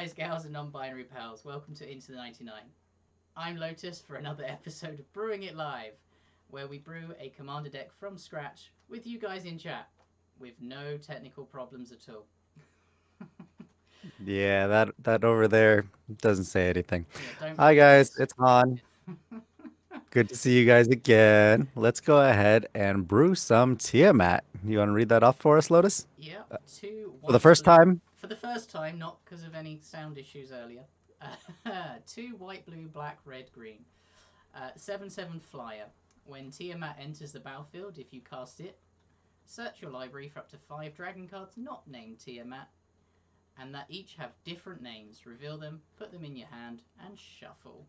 guys, gals, and non-binary pals. Welcome to Into the 99. I'm Lotus for another episode of Brewing It Live, where we brew a commander deck from scratch with you guys in chat, with no technical problems at all. Yeah, that over there doesn't say anything. Yeah, don't Hi believe guys, it. it's Han. Good to see you guys again. Let's go ahead and brew some Tiamat. You want to read that off for us, Lotus? Yep, two For the white first blue. time? For the first time, not because of any sound issues earlier. Two white, blue, black, red, green. 7/7 flyer. When Tiamat enters the battlefield, if you cast it, search your library for up to 5 dragon cards not named Tiamat, and that each have different names. Reveal them, put them in your hand, and shuffle.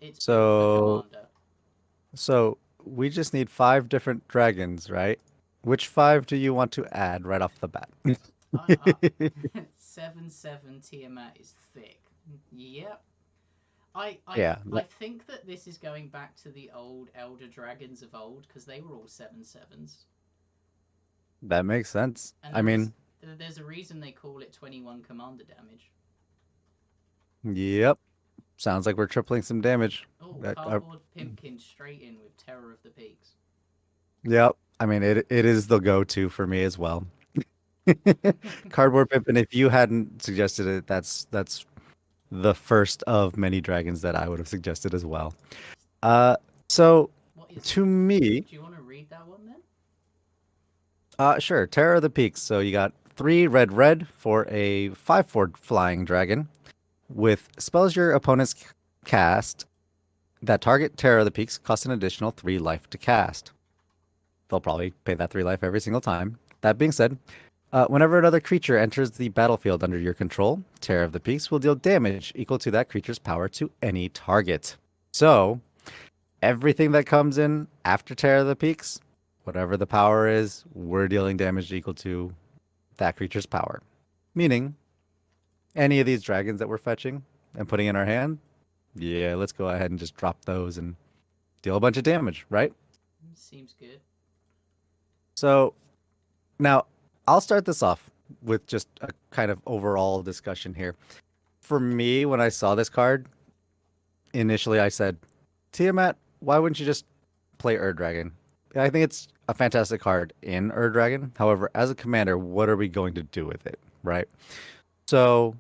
It's built for So, Commander. so we just need 5 different dragons, right? Which 5 do you want to add right off the bat? I 7/7 Tiamat is thick. Yep. Yeah, I think that this is going back to the old Elder Dragons of old because they were all 7/7s, that makes sense. and I mean, there's a reason they call it 21 commander damage. yep. Sounds like we're tripling some damage. Oh, That, cardboard pimpkin straight in with Terror of the Peaks. yep. I mean, it is the go-to for me as well. Cardboard Pippin, if you hadn't suggested it, that's the first of many dragons that I would have suggested as well. Uh, so What is it? to me, Do you want to read that one then? sure, Terror of the Peaks. So you got 3 red for a 5/4 flying dragon with spells your opponents cast that target Terror of the Peaks cost an additional 3 life to cast. They'll probably pay that 3 life every single time. That being said, whenever another creature enters the battlefield under your control, Terror of the Peaks will deal damage equal to that creature's power to any target. So, everything that comes in after Terror of the Peaks, whatever the power is, we're dealing damage equal to that creature's power. Meaning, any of these dragons that we're fetching and putting in our hand, yeah, let's go ahead and just drop those and deal a bunch of damage, right? Seems good. So, now I'll start this off with just a kind of overall discussion here. For me, when I saw this card, initially I said, Tiamat, why wouldn't you just play Dragon? I think it's a fantastic card in Dragon. However, as a commander, what are we going to do with it, right? So,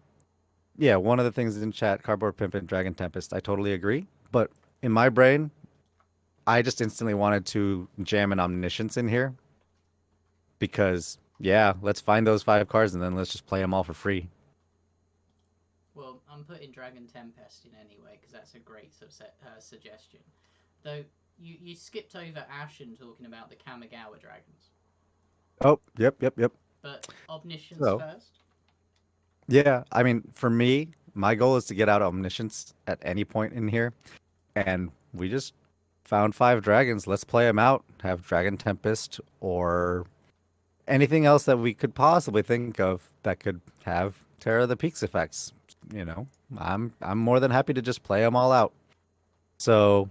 yeah, one of the things in chat, Cardboard Pimp and Dragon Tempest, I totally agree. But in my brain, I just instantly wanted to jam an Omniscience in here because, yeah, let's find those 5 cards and then let's just play them all for free. Well, I'm putting Dragon Tempest in anyway because that's a great suggestion. Though you skipped over Ashen talking about the Kamigawa dragons, Oh, yep. but Omniscience So, first. yeah, I mean, for me, my goal is to get out Omniscience at any point in here. And we just found 5 dragons. Let's play them out. Have Dragon Tempest or anything else that we could possibly think of that could have Terror of the Peaks effects. You know, I'm more than happy to just play them all out. So,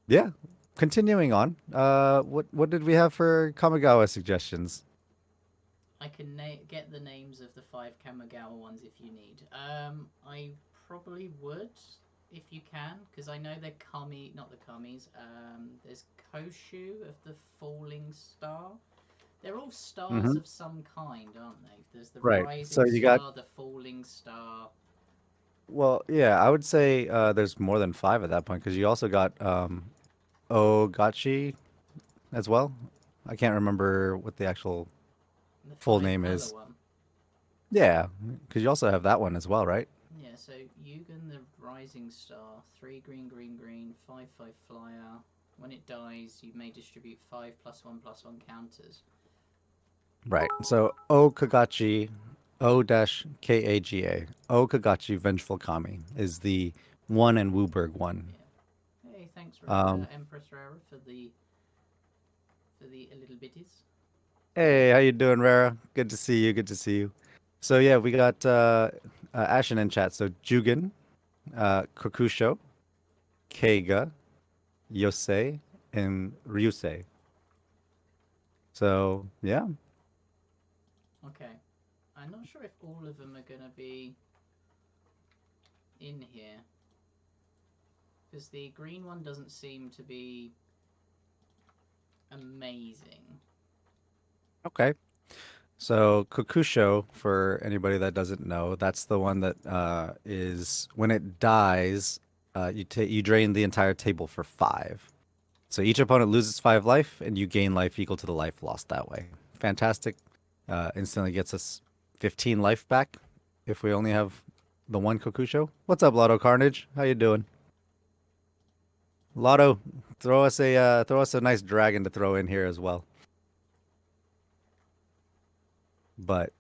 yeah, continuing on. What did we have for Kamigawa suggestions? I can get the names of the 5 Kamigawa ones if you need. I probably would if you can, because I know they're Kami, not the Kamis. There's Koshu of the Falling Star. They're all stars Hmm. of some kind, aren't they? There's the Right. So Rising you got, Star, the Falling Star. well, yeah, I would say there's more than 5 at that point because you also got Ogachi as well. I can't remember what the actual The full five name color is. one. Yeah, because you also have that one as well, right? Yeah, so Yugen the Rising Star, 3 green, 5/5 flyer. When it dies, you may distribute 5 +1/+1 counters. Right. So O Kagachi, O dash Kaga, O Kagachi Vengeful Kami is the one and Wooburg one. Yeah. Hey, thanks, Um, Empress Rara, for the little bitties. hey, how you doing, Rara? Good to see you. Good to see you. So yeah, we got Ashen in chat. So Jugen, Kokusho, Keiga, Yosei, and Ryusei. So yeah, Okay. I'm not sure if all of them are going to be in here. Because the green one doesn't seem to be amazing. Okay. So Kokusho, for anybody that doesn't know, that's the one that is when it dies, you drain the entire table for 5. So each opponent loses 5 life, and you gain life equal to the life lost that way. Fantastic. Instantly gets us 15 life back if we only have the one Kokusho. What's up, Lotto Carnage? How you doing? Lotto, throw us a nice dragon to throw in here as well. But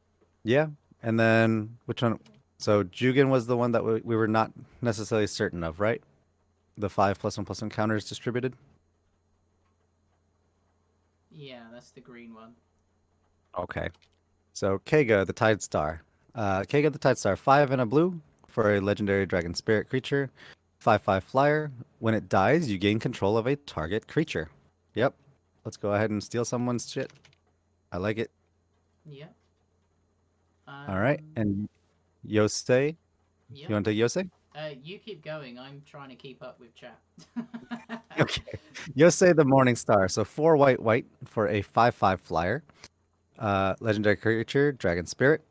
yeah, and then which one? So Jugen was the one that we were not necessarily certain of, right? The 5+1/+1 counters distributed. Yeah, that's the green one. Okay. So Kega, the Tide Star. Kega, the Tide Star, 5 and a blue for a legendary dragon spirit creature. 5/5 flyer. When it dies, you gain control of a target creature. Yep. Let's go ahead and steal someone's shit. I like it. Yeah. All right. And Yosei. Yeah. You want to take Yosei? You keep going. I'm trying to keep up with chat. Okay. Yosei the Morning Star. So 4 white white for a 5/5 flyer. Legendary creature, dragon spirit.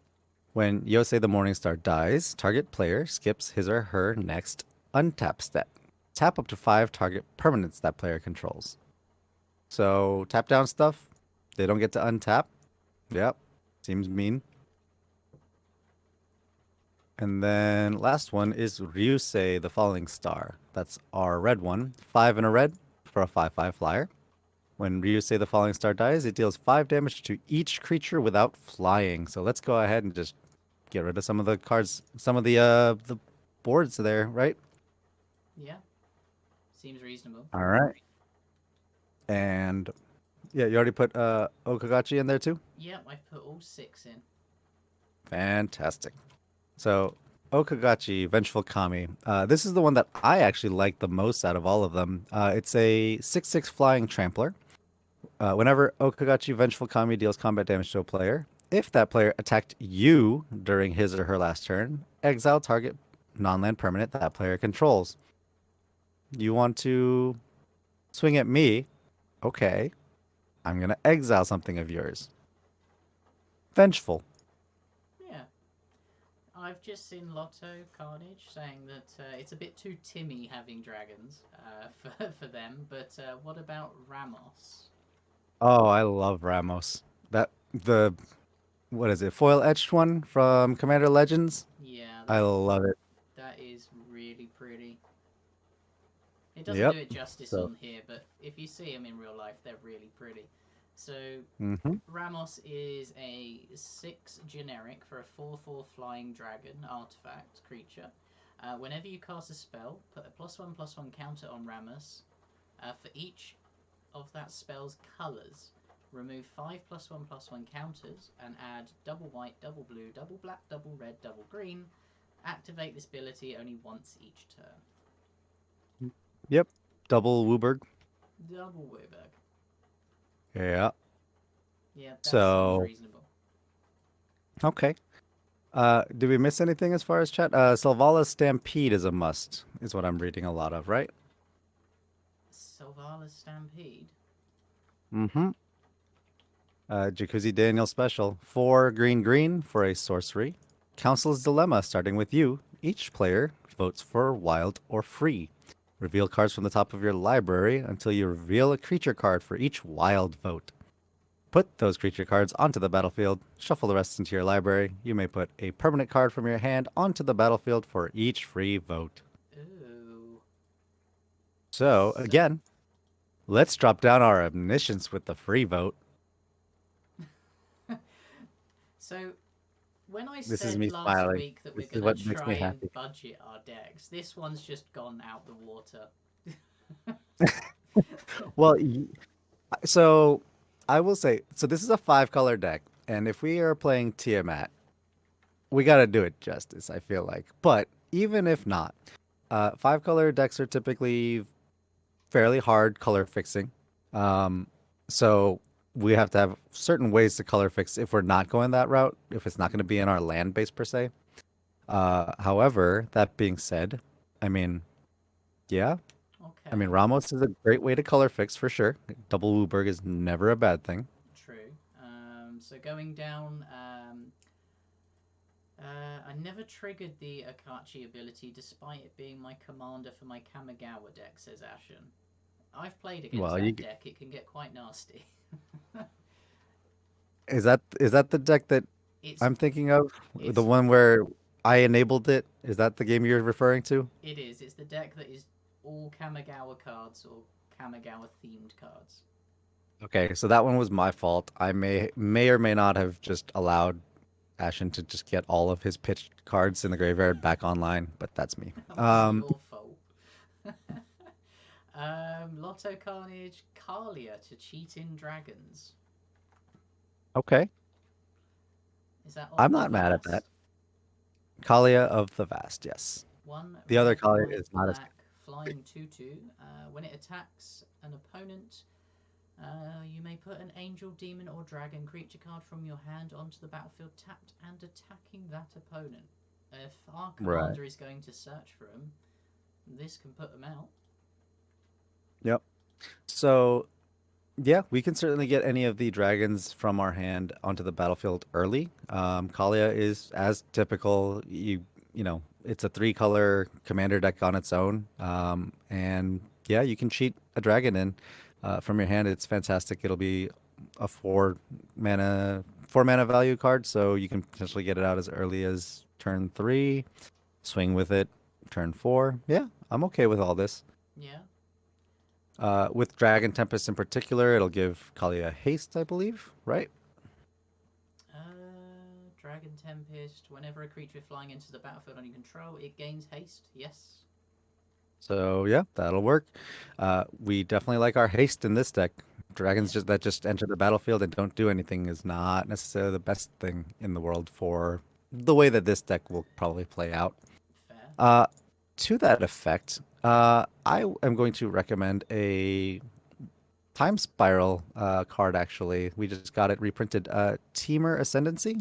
When Yosei the Morning Star dies, target player skips his or her next untap step. Tap up to 5 target permanents that player controls. So tap down stuff, they don't get to untap. Yep. Seems mean. And then last one is Ryusei the Falling Star. That's our red one. 5 and a red for a 5/5 flyer. When Ryusei the Falling Star dies, it deals 5 damage to each creature without flying. So let's go ahead and just get rid of some of the cards, some of the boards there, right? Yeah. Seems reasonable. All right. And yeah, you already put Okagachi in there too? Yep, I put all 6 in. Fantastic. So Okagachi, Vengeful Kami. This is the one that I actually like the most out of all of them. It's a 6/6 flying trampler. Whenever Okagachi Vengeful Kami deals combat damage to a player, if that player attacked you during his or her last turn, exile target non-land permanent that player controls. You want to swing at me? Okay. I'm going to exile something of yours. Vengeful. Yeah. I've just seen Lotto Carnage saying that it's a bit too Timmy having dragons for them, but what about Ramos? Oh, I love Ramos. The what is it? Foil etched one from Commander Legends. Yeah, I love it. that is really pretty. It doesn't do Yep. it justice So, on here, but if you see them in real life, they're really pretty. So mm-hmm. Ramos is a 6 generic for a 4/4 flying dragon artifact creature. Whenever you cast a spell, put a +1/+1 counter on Ramos. For each of that spell's colors, remove 5 +1/+1 counters and add double white, double blue, double black, double red, double green. Activate this ability only once each turn. Yep. Double Wooburg. Double Weberg. Yeah. Yeah, that seems So, reasonable. okay. Did we miss anything as far as chat? Selvala Stampede is a must, is what I'm reading a lot of, right? Sylvanas Stampede. Mm-hmm. Jacuzzi Daniel special. 4 green green for a sorcery. Council's Dilemma, starting with you. Each player votes for wild or free. Reveal cards from the top of your library until you reveal a creature card for each wild vote. Put those creature cards onto the battlefield. Shuffle the rest into your library. You may put a permanent card from your hand onto the battlefield for each free vote. Ooh. So, again, let's drop down our omniscience with the free vote. So, when I This is said me last smiling. week that we're This is going what to makes try me and happy. budget our decks, this one's just gone out the water. Well, so I will say, so this is a 5-color deck, and if we are playing Tiamat, we got to do it justice, I feel like. But even if not, 5-color decks are typically fairly hard color fixing. Um, so we have to have certain ways to color fix if we're not going that route, if it's not going to be in our land base per se. However, that being said, I mean, yeah, I mean, Okay, Ramos is a great way to color fix for sure. Double Wooburg is never a bad thing. true. So going down, I never triggered the Akachi ability despite it being my commander for my Kamigawa deck, says Ashen. I've played against Well, you that deck, it can get quite nasty. is that the deck that it's I'm thinking of? The it's one where I enabled it? Is that the game you're referring to? it is. It's the deck that is all Kamigawa cards or Kamigawa themed cards. Okay, so that one was my fault. I may or may not have just allowed Ashen to just get all of his pitched cards in the graveyard back online, but that's me. That wasn't your fault. Lotto Carnage, Kalia to cheat in dragons. Okay, Is that of I'm the not mad at that. vast? Kalia of the Vast, yes. One The other red, Kalia white, is not as black, flying 2/2. When it attacks an opponent, you may put an angel, demon, or dragon creature card from your hand onto the battlefield tapped and attacking that opponent. If our right. commander is going to search for them, this can put them out. Yep. So yeah, we can certainly get any of the dragons from our hand onto the battlefield early. Kalia is as typical. You know, it's a three-color commander deck on its own. And yeah, you can cheat a dragon in from your hand. It's fantastic. It'll be a four mana value card, so you can potentially get it out as early as turn 3, swing with it turn 4. Yeah, I'm okay with all this. Yeah. With Dragon Tempest in particular, it'll give Kalia haste, I believe, right? Dragon Tempest. Whenever a creature flying into the battlefield on your control, it gains haste. Yes. So yeah, that'll work. We definitely like our haste in this deck. Dragons Yeah. just enter the battlefield and don't do anything is not necessarily the best thing in the world for the way that this deck will probably play out. Fair. Uh, to that effect, I am going to recommend a Time Spiral card. Actually, we just got it reprinted. Teamer Ascendancy.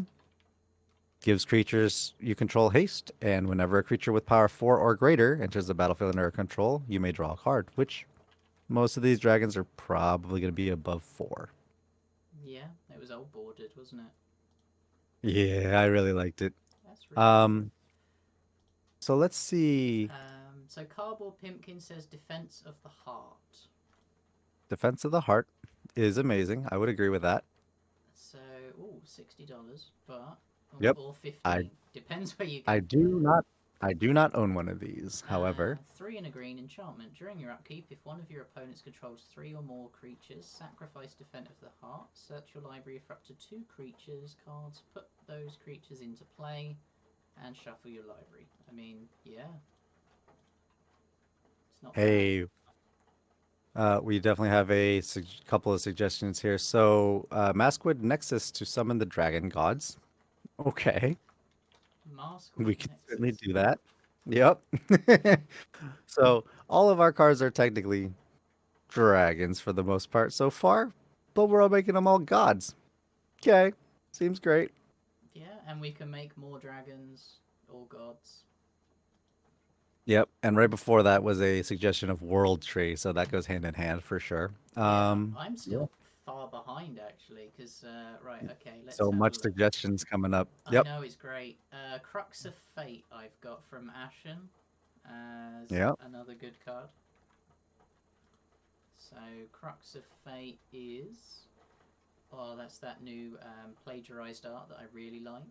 Gives creatures you control haste, and whenever a creature with power 4 or greater enters the battlefield under control, you may draw a card, which most of these dragons are probably going to be above 4. Yeah. It was old boarded, wasn't it? Yeah, I really liked it. That's really good. Um, so let's see. So Cardboard Pimpkin says Defense of the Heart. Defense of the Heart is amazing. I would agree with that. So, $60, but Yep. or I 15. Depends where you I go. do not own one of these. However, 3 and a green enchantment. During your upkeep, if one of your opponents controls 3 or more creatures, sacrifice Defense of the Heart. Search your library for up to 2 creatures cards. Put those creatures into play, and shuffle your library. I mean, yeah, it's not bad. hey, we definitely have a couple of suggestions here. So, Maskwood Nexus to summon the dragon gods. Okay. Maskwood We can certainly Nexus. do that. Yep. So all of our cards are technically dragons for the most part so far, but we're all making them all gods. Okay. Seems great. Yeah, and we can make more dragons or gods. Yep. And right before that was a suggestion of World Tree, so that goes hand in hand for sure. Yeah, I'm Yeah. still far behind actually, because right, okay, let's So have a much look. suggestions coming up. I Yep. know it's great. Crux of Fate I've got from Ashen as Yep. another good card. So Crux of Fate is that's that new plagiarized art that I really like.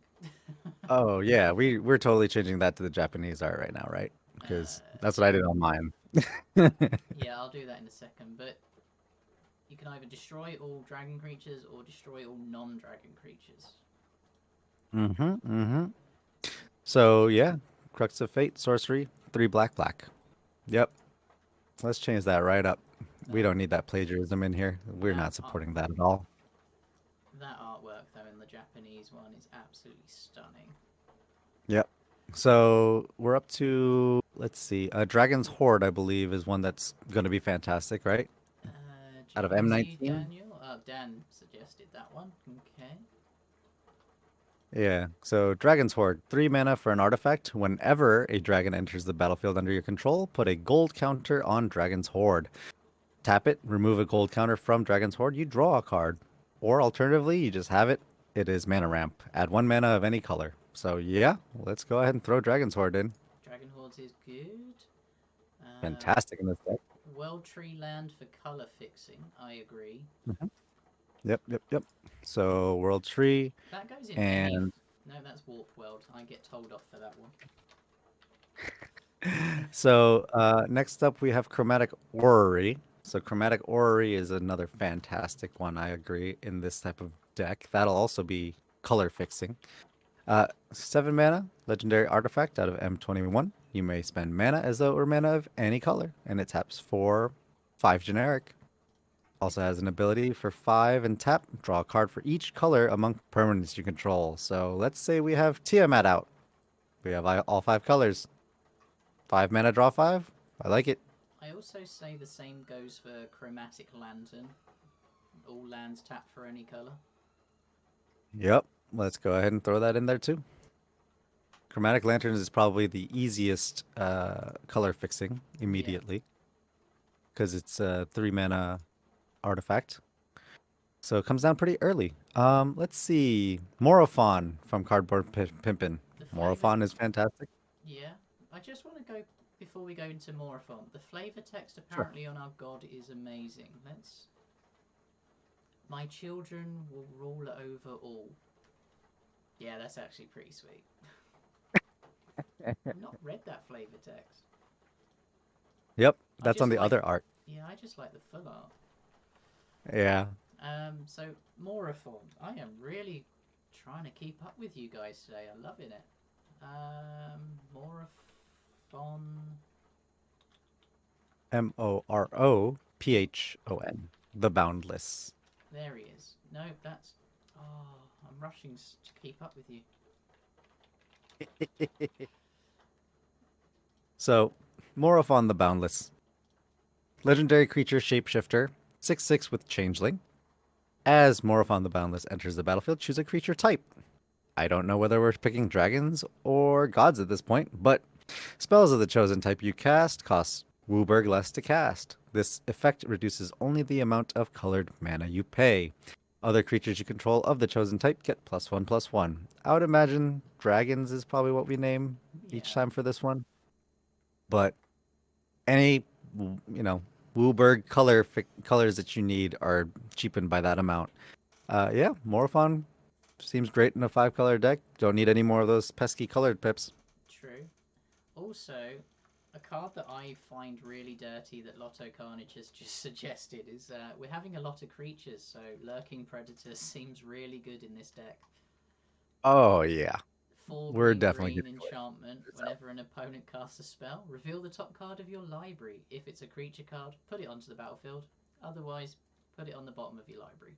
Oh yeah, we're totally changing that to the Japanese art right now, right? Because that's what I yeah, did on mine. yeah, I'll do that in a second. But you can either destroy all dragon creatures or destroy all non-dragon creatures. Mm-hmm. Mm-hmm. So yeah, Crux of Fate, sorcery, 3 black black. Yep. Let's change that right up. We That don't need that plagiarism in here. We're that not supporting that at all. that artwork though in the Japanese one is absolutely stunning. Yep. So we're up to, let's see, Dragon's Horde, I believe, is one that's going to be fantastic, right? Out of GG M19. Daniel. Dan suggested that one. Okay. Yeah. So Dragon's Horde, 3 mana for an artifact. Whenever a dragon enters the battlefield under your control, put a gold counter on Dragon's Horde. Tap it, remove a gold counter from Dragon's Horde, you draw a card. Or alternatively, you just have it. It is mana ramp. Add 1 mana of any color. So yeah, let's go ahead and throw Dragon's Horde in. Dragon Hordes is good. Fantastic in this deck. World Tree land for color fixing. I agree. Yep. So World Tree That goes in any. and No, that's Warp World. I get told off for that one. so next up we have Chromatic Orrery. So Chromatic Orrery is another fantastic one, I agree, in this type of deck. That'll also be color fixing. 7 mana, legendary artifact out of M21. You may spend mana as though it were mana of any color, and it taps for 5 generic. Also has an ability for 5 and tap, draw a card for each color among permanents you control. So let's say we have Tiamat out. We have all 5 colors. 5 mana, draw 5. I like it. I also say the same goes for Chromatic Lantern. All lands tap for any color. Yep. Let's go ahead and throw that in there too. Chromatic Lanterns is probably the easiest color fixing immediately because it's a 3 mana artifact. So it comes down pretty early. Let's see. Morophon from Cardboard Pimpin'. Morophon is fantastic. Yeah. I just want to go, before we go into Morophon, the flavor text apparently on our god is amazing. Let's... My children will rule over all. Yeah, that's actually pretty sweet. I've not read that flavor text. Yep, that's on the like, other art. Yeah, I just like the full art. Yeah. So Morophon. I am really trying to keep up with you guys today. I'm loving it. Morophon. Morophon. The Boundless. There he is. No, that's... Oh, I'm rushing to keep up with you. So, Morophon the Boundless. Legendary creature shapeshifter, 6/6 with changeling. As Morophon the Boundless enters the battlefield, choose a creature type. I don't know whether we're picking dragons or gods at this point, but spells of the chosen type you cast cost Wooburg less to cast. This effect reduces only the amount of colored mana you pay. Other creatures you control of the chosen type get +1/+1. I would imagine dragons is probably what we name each time for this one. But any, Wooburg colors that you need are cheapened by that amount. Yeah, Morophon seems great in a 5-color deck. Don't need any more of those pesky colored pips. True. Also, a card that I find really dirty that Lotto Carnage has just suggested is we're having a lot of creatures, so Lurking Predator seems really good in this deck. Oh, yeah. 4 We're green, definitely green enchantment. Whenever an opponent casts a spell, reveal the top card of your library. If it's a creature card, put it onto the battlefield. Otherwise, put it on the bottom of your library.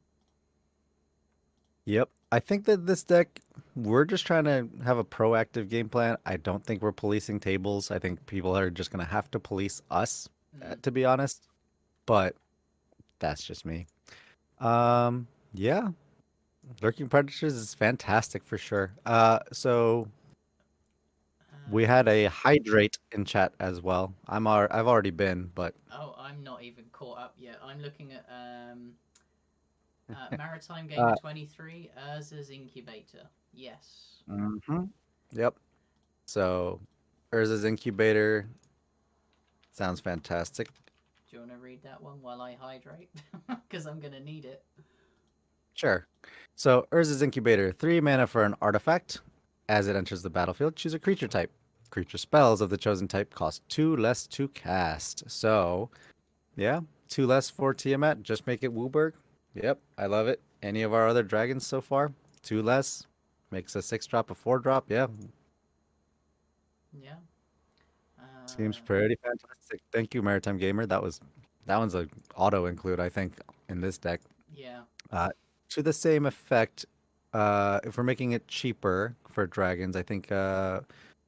Yep. I think that this deck, we're just trying to have a proactive game plan. I don't think we're policing tables. I think people are just going to have to police us, to be honest. But that's just me. Yeah. Lurking Predators is fantastic for sure. So we had a Hydrate in chat as well. I've already been, but oh, I'm not even caught up yet. I'm looking at Maritime Gamer 23, Urza's Incubator. Yes. Yep. So Urza's Incubator sounds fantastic. Do you want to read that one while I hydrate? Because I'm going to need it. Sure. So Urza's Incubator, 3 mana for an artifact. As it enters the battlefield, choose a creature type. Creature spells of the chosen type cost 2 less to cast. So, yeah, 2 less for Tiamat. Just make it Wooburg. Yep, I love it. Any of our other dragons so far? 2 less. Makes a 6-drop a 4-drop. Yeah. Yeah. Seems pretty fantastic. Thank you, Maritime Gamer. That one's a auto include, I think, in this deck. Yeah. To the same effect, if we're making it cheaper for dragons, I think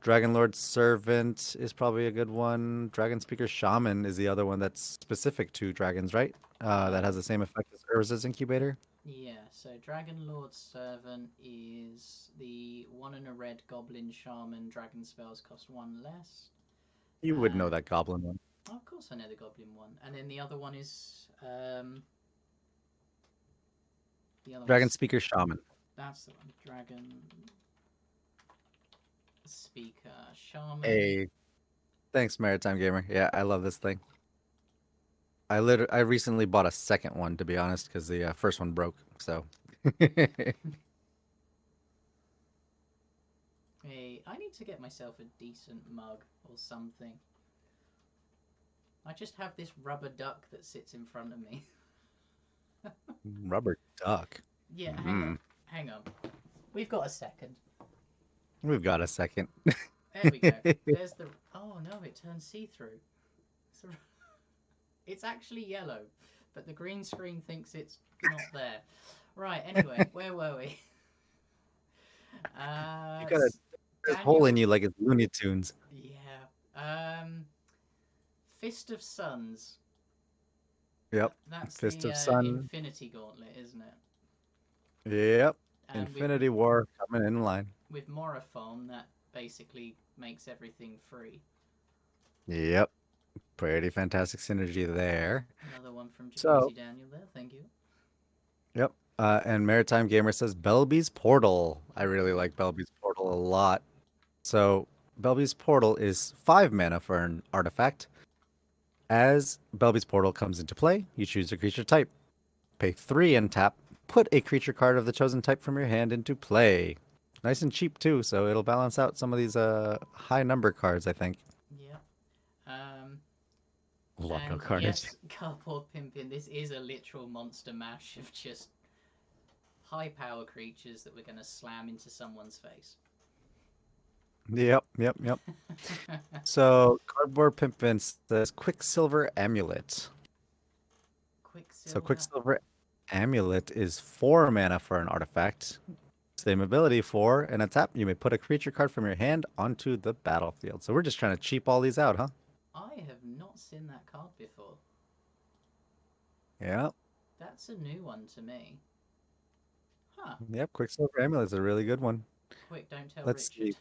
Dragonlord Servant is probably a good one. Dragon Speaker Shaman is the other one that's specific to dragons, right? That has the same effect as Urza's Incubator. Yeah, so Dragon Lord Servant is the 1 and a red Goblin Shaman. Dragon spells cost 1 less. You would know that goblin one. Oh, of course I know the Goblin one. And then the other one is... the other Dragon one's... Speaker Shaman. That's the one. Dragon Speaker Shaman. Hey, thanks, Maritime Gamer. Yeah, I love this thing. I recently bought a second one, to be honest, because the first one broke. So. Hey, I need to get myself a decent mug or something. I just have this rubber duck that sits in front of me. Rubber duck. Yeah, hang on. We've got a second. We've got a second. There we go. There's the... Oh no, it turns see-through. It's actually yellow, but the green screen thinks it's not there. Right, anyway, where were we? You got a hole in you like it's Looney Tunes. Yeah. Fist of Suns. Yep. That's Fist the of Sun. Infinity Gauntlet, isn't it? Yep. And Infinity War coming in line. With Morophon, that basically makes everything free. Yep. Pretty fantastic synergy there. Another one from Jacuzzi Daniel there, thank you. Yep. And Maritime Gamer says Belby's Portal. I really like Belby's Portal a lot. So Belby's Portal is 5 mana for an artifact. As Belby's Portal comes into play, you choose a creature type. Pay 3 and tap. Put a creature card of the chosen type from your hand into play. Nice and cheap too, so it'll balance out some of these high number cards, I think. Yeah. Loco and Carnage. yes, Cardboard Pimpin, this is a literal monster mash of just high power creatures that we're going to slam into someone's face. Yep. So Cardboard Pimpin says Quicksilver Amulet. So Quicksilver Amulet is 4 mana for an artifact. Same ability, 4 and a tap. You may put a creature card from your hand onto the battlefield. So we're just trying to cheap all these out, huh? I have not seen that card before. Yeah. That's a new one to me. Huh. Yep, Quicksilver Amulet is a really good one. Quick, don't tell Let's Richard. see.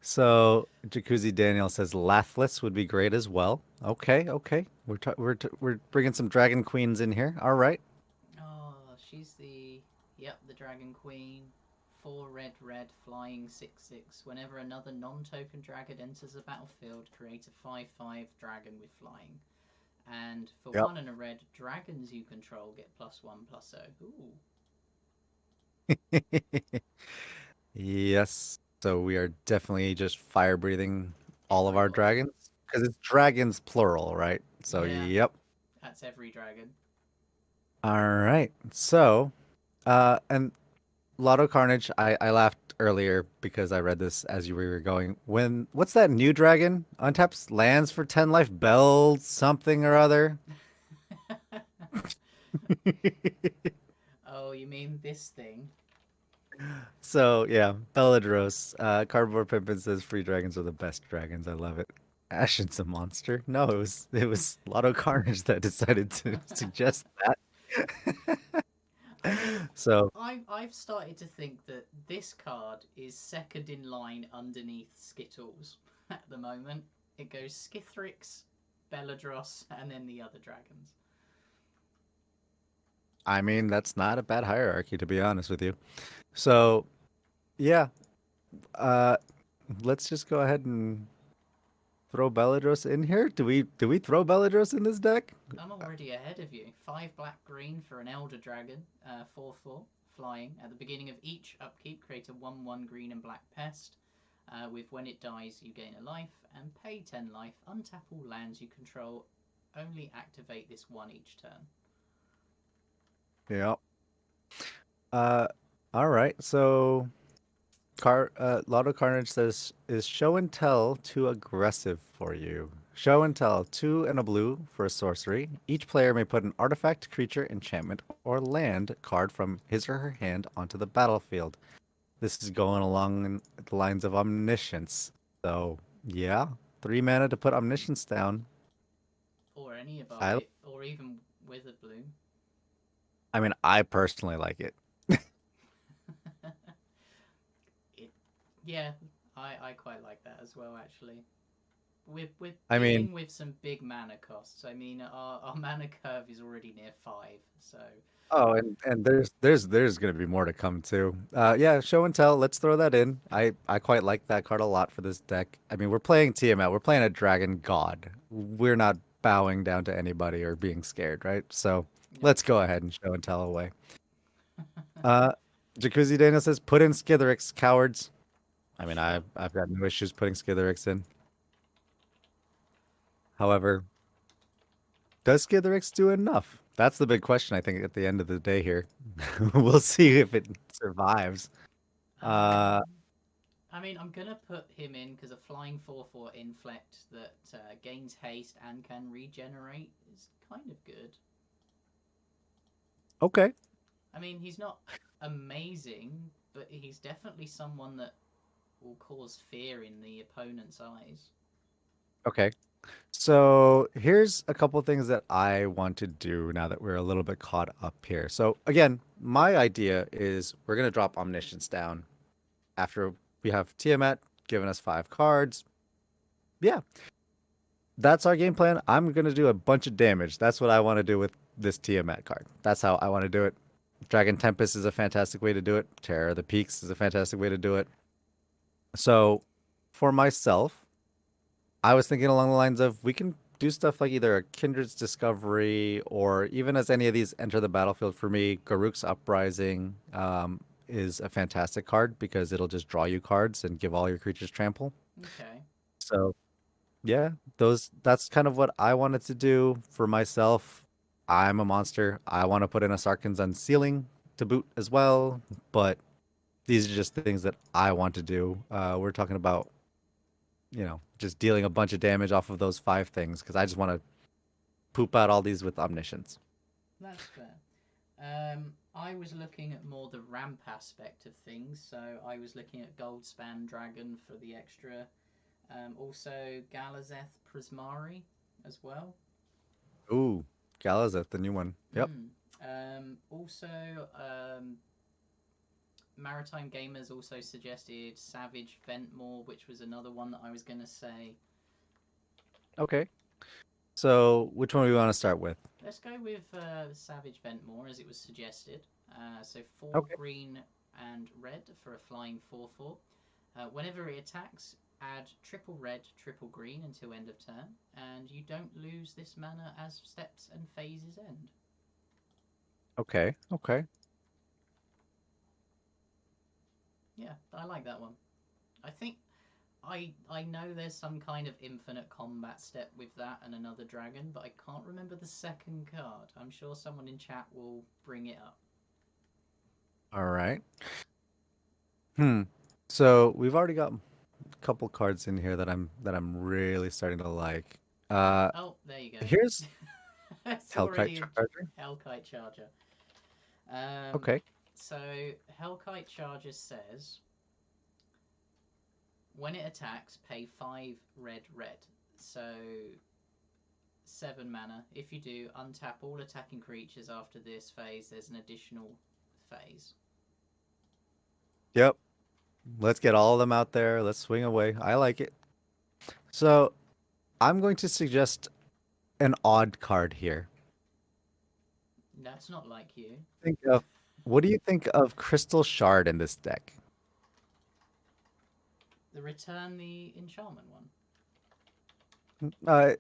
So Jacuzzi Daniel says Lathless would be great as well. Okay. We're bringing some Dragon Queens in here. All right. Oh, she's the Dragon Queen. 4 red, flying 6/6. Whenever another non-token dragon enters the battlefield, create a 5/5 dragon with flying. And for 1 and a red, dragons you control get +1/+0. Ooh. Yes. So we are definitely just fire breathing all of our dragons because it's dragons plural, right? So yep. That's every dragon. All right. So, and Lotto Carnage, I laughed earlier because I read this as you were going. What's that new dragon? Untaps lands for 10 life, bells something or other. Oh, you mean this thing? So yeah, Beladros. Cardboard Pimpin says free dragons are the best dragons. I love it. Ashen's a monster. No, it was Lotto Carnage that decided to suggest that. So I've started to think that this card is second in line underneath Skittles at the moment. It goes Skithrix, Beladros, and then the other dragons. I mean, that's not a bad hierarchy, to be honest with you. So, yeah, let's just go ahead and throw Beladros in here. Do we throw Beladros in this deck? I'm already ahead of you. 5 black green for an Elder Dragon, 4/4 flying. At the beginning of each upkeep, create a 1/1 green and black pest. With when it dies, you gain a life and pay 10 life. Untap all lands you control. Only activate this one each turn. Yeah. All right. So, Lotto Carnage says, is show and tell too aggressive for you? Show and tell, 2 and a blue for a sorcery. Each player may put an artifact, creature, enchantment, or land card from his or her hand onto the battlefield. This is going along the lines of omniscience. So yeah, 3 mana to put omniscience down. Or any of I or even Withered Bloom. I mean, I personally like it. it, yeah, I quite like that as well actually. We're I mean, dealing with some big mana costs. I mean, our mana curve is already near 5, so oh, and there's gonna be more to come too. Yeah, show and tell. Let's throw that in. I quite like that card a lot for this deck. I mean, we're playing Tiamat. We're playing a dragon god. We're not bowing down to anybody or being scared, right? So no. let's go ahead and show and tell away. Uh, Jacuzzi Dana says, "Put in Skitherix, cowards." I mean, Sure. I've got no issues putting Skitherix in. However, does Skitherix do enough? That's the big question, I think, at the end of the day here. We'll see if it survives. Uh, Um, I mean, I'm gonna put him in because a flying 4/4 inflect that gains haste and can regenerate is kind of good. okay, I mean, he's not amazing, but he's definitely someone that will cause fear in the opponent's eyes. okay. So here's a couple things that I want to do now that we're a little bit caught up here. So again, my idea is we're gonna drop Omniscience down after we have Tiamat giving us 5 cards. Yeah, that's our game plan. I'm gonna do a bunch of damage. That's what I want to do with this Tiamat card. That's how I want to do it. Dragon Tempest is a fantastic way to do it. Terror of the Peaks is a fantastic way to do it. So for myself, I was thinking along the lines of we can do stuff like either a Kindred's Discovery or even as any of these enter the battlefield for me, Garruk's Uprising is a fantastic card because it'll just draw you cards and give all your creatures trample. Okay. So yeah, that's kind of what I wanted to do for myself. I'm a monster. I want to put in a Sarkhan's Unsealing to boot as well, but these are just things that I want to do. We're talking about, just dealing a bunch of damage off of those 5 things because I just want to poop out all these with Omniscience. That's fair. I was looking at more the ramp aspect of things, so I was looking at Goldspan Dragon for the extra. Also, Galazeth Prismari as well. Ooh, Galazeth, the new one. Yep. Mm. Also, Maritime Gamers also suggested Savage Ventmore, which was another one that I was going to say. Okay. So which one do we want to start with? Let's go with Savage Ventmore as it was suggested. So 4 Okay. green and red for a flying 4/4. Whenever it attacks, add triple red, triple green until end of turn, and you don't lose this mana as steps and phases end. Okay. Okay. Yeah, I like that one. I think I know there's some kind of infinite combat step with that and another dragon, but I can't remember the second card. I'm sure someone in chat will bring it up. All right. Hmm. So we've already got a couple cards in here that I'm really starting to like. Uh, Oh, there you here's go. It's Hellkite already Charger. a Hellkite Charger. Um, Okay. so Hellkite Charger says when it attacks, pay 5 red red. So 7 mana. If you do, untap all attacking creatures after this phase. There's an additional phase. Yep. Let's get all of them out there. Let's swing away. I like it. So I'm going to suggest an odd card here. That's not like you. Think of what do you think of Crystal Shard in this deck? The return the enchantment one.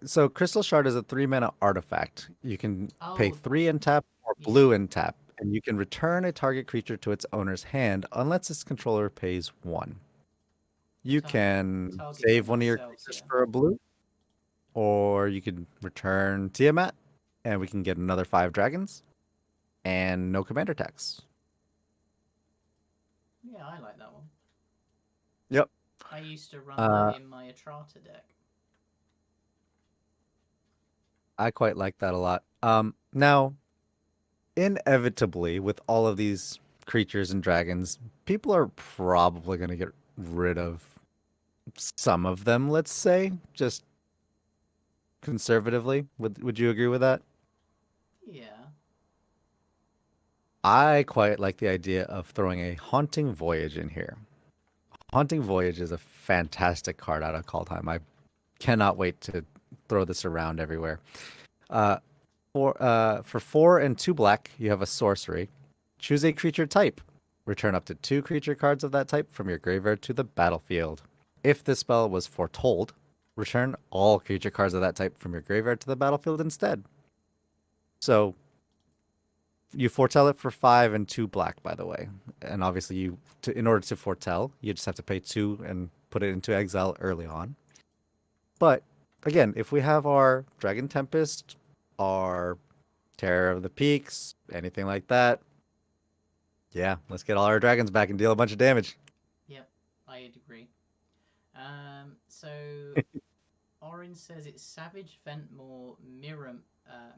So Crystal Shard is a 3 mana artifact. You can pay Oh, 3 and tap or yeah. blue and tap, and you can return a target creature to its owner's hand unless its controller pays 1. You Tar- can target save one of your themselves, creatures yeah. for a blue, or you can return Tiamat, and we can get another 5 dragons and no commander tax. Yeah, I like that one. Yep. I used to run that Uh, in my Atrata deck. I quite like that a lot. Now, inevitably, with all of these creatures and dragons, people are probably going to get rid of some of them, let's say, just conservatively. Would you agree with that? Yeah. I quite like the idea of throwing a Haunting Voyage in here. Haunting Voyage is a fantastic card out of Kaldheim. I cannot wait to throw this around everywhere. Uh, for 4 and 2 black, you have a sorcery. Choose a creature type. Return up to 2 creature cards of that type from your graveyard to the battlefield. If this spell was foretold, return all creature cards of that type from your graveyard to the battlefield instead. So you foretell it for 5 and 2 black, by the way. And obviously, in order to foretell, you just have to pay 2 and put it into exile early on. But again, if we have our Dragon Tempest, our Terror of the Peaks, anything like that, yeah, let's get all our dragons back and deal a bunch of damage. Yep. I'd agree. So Orange says it's Savage Ventmore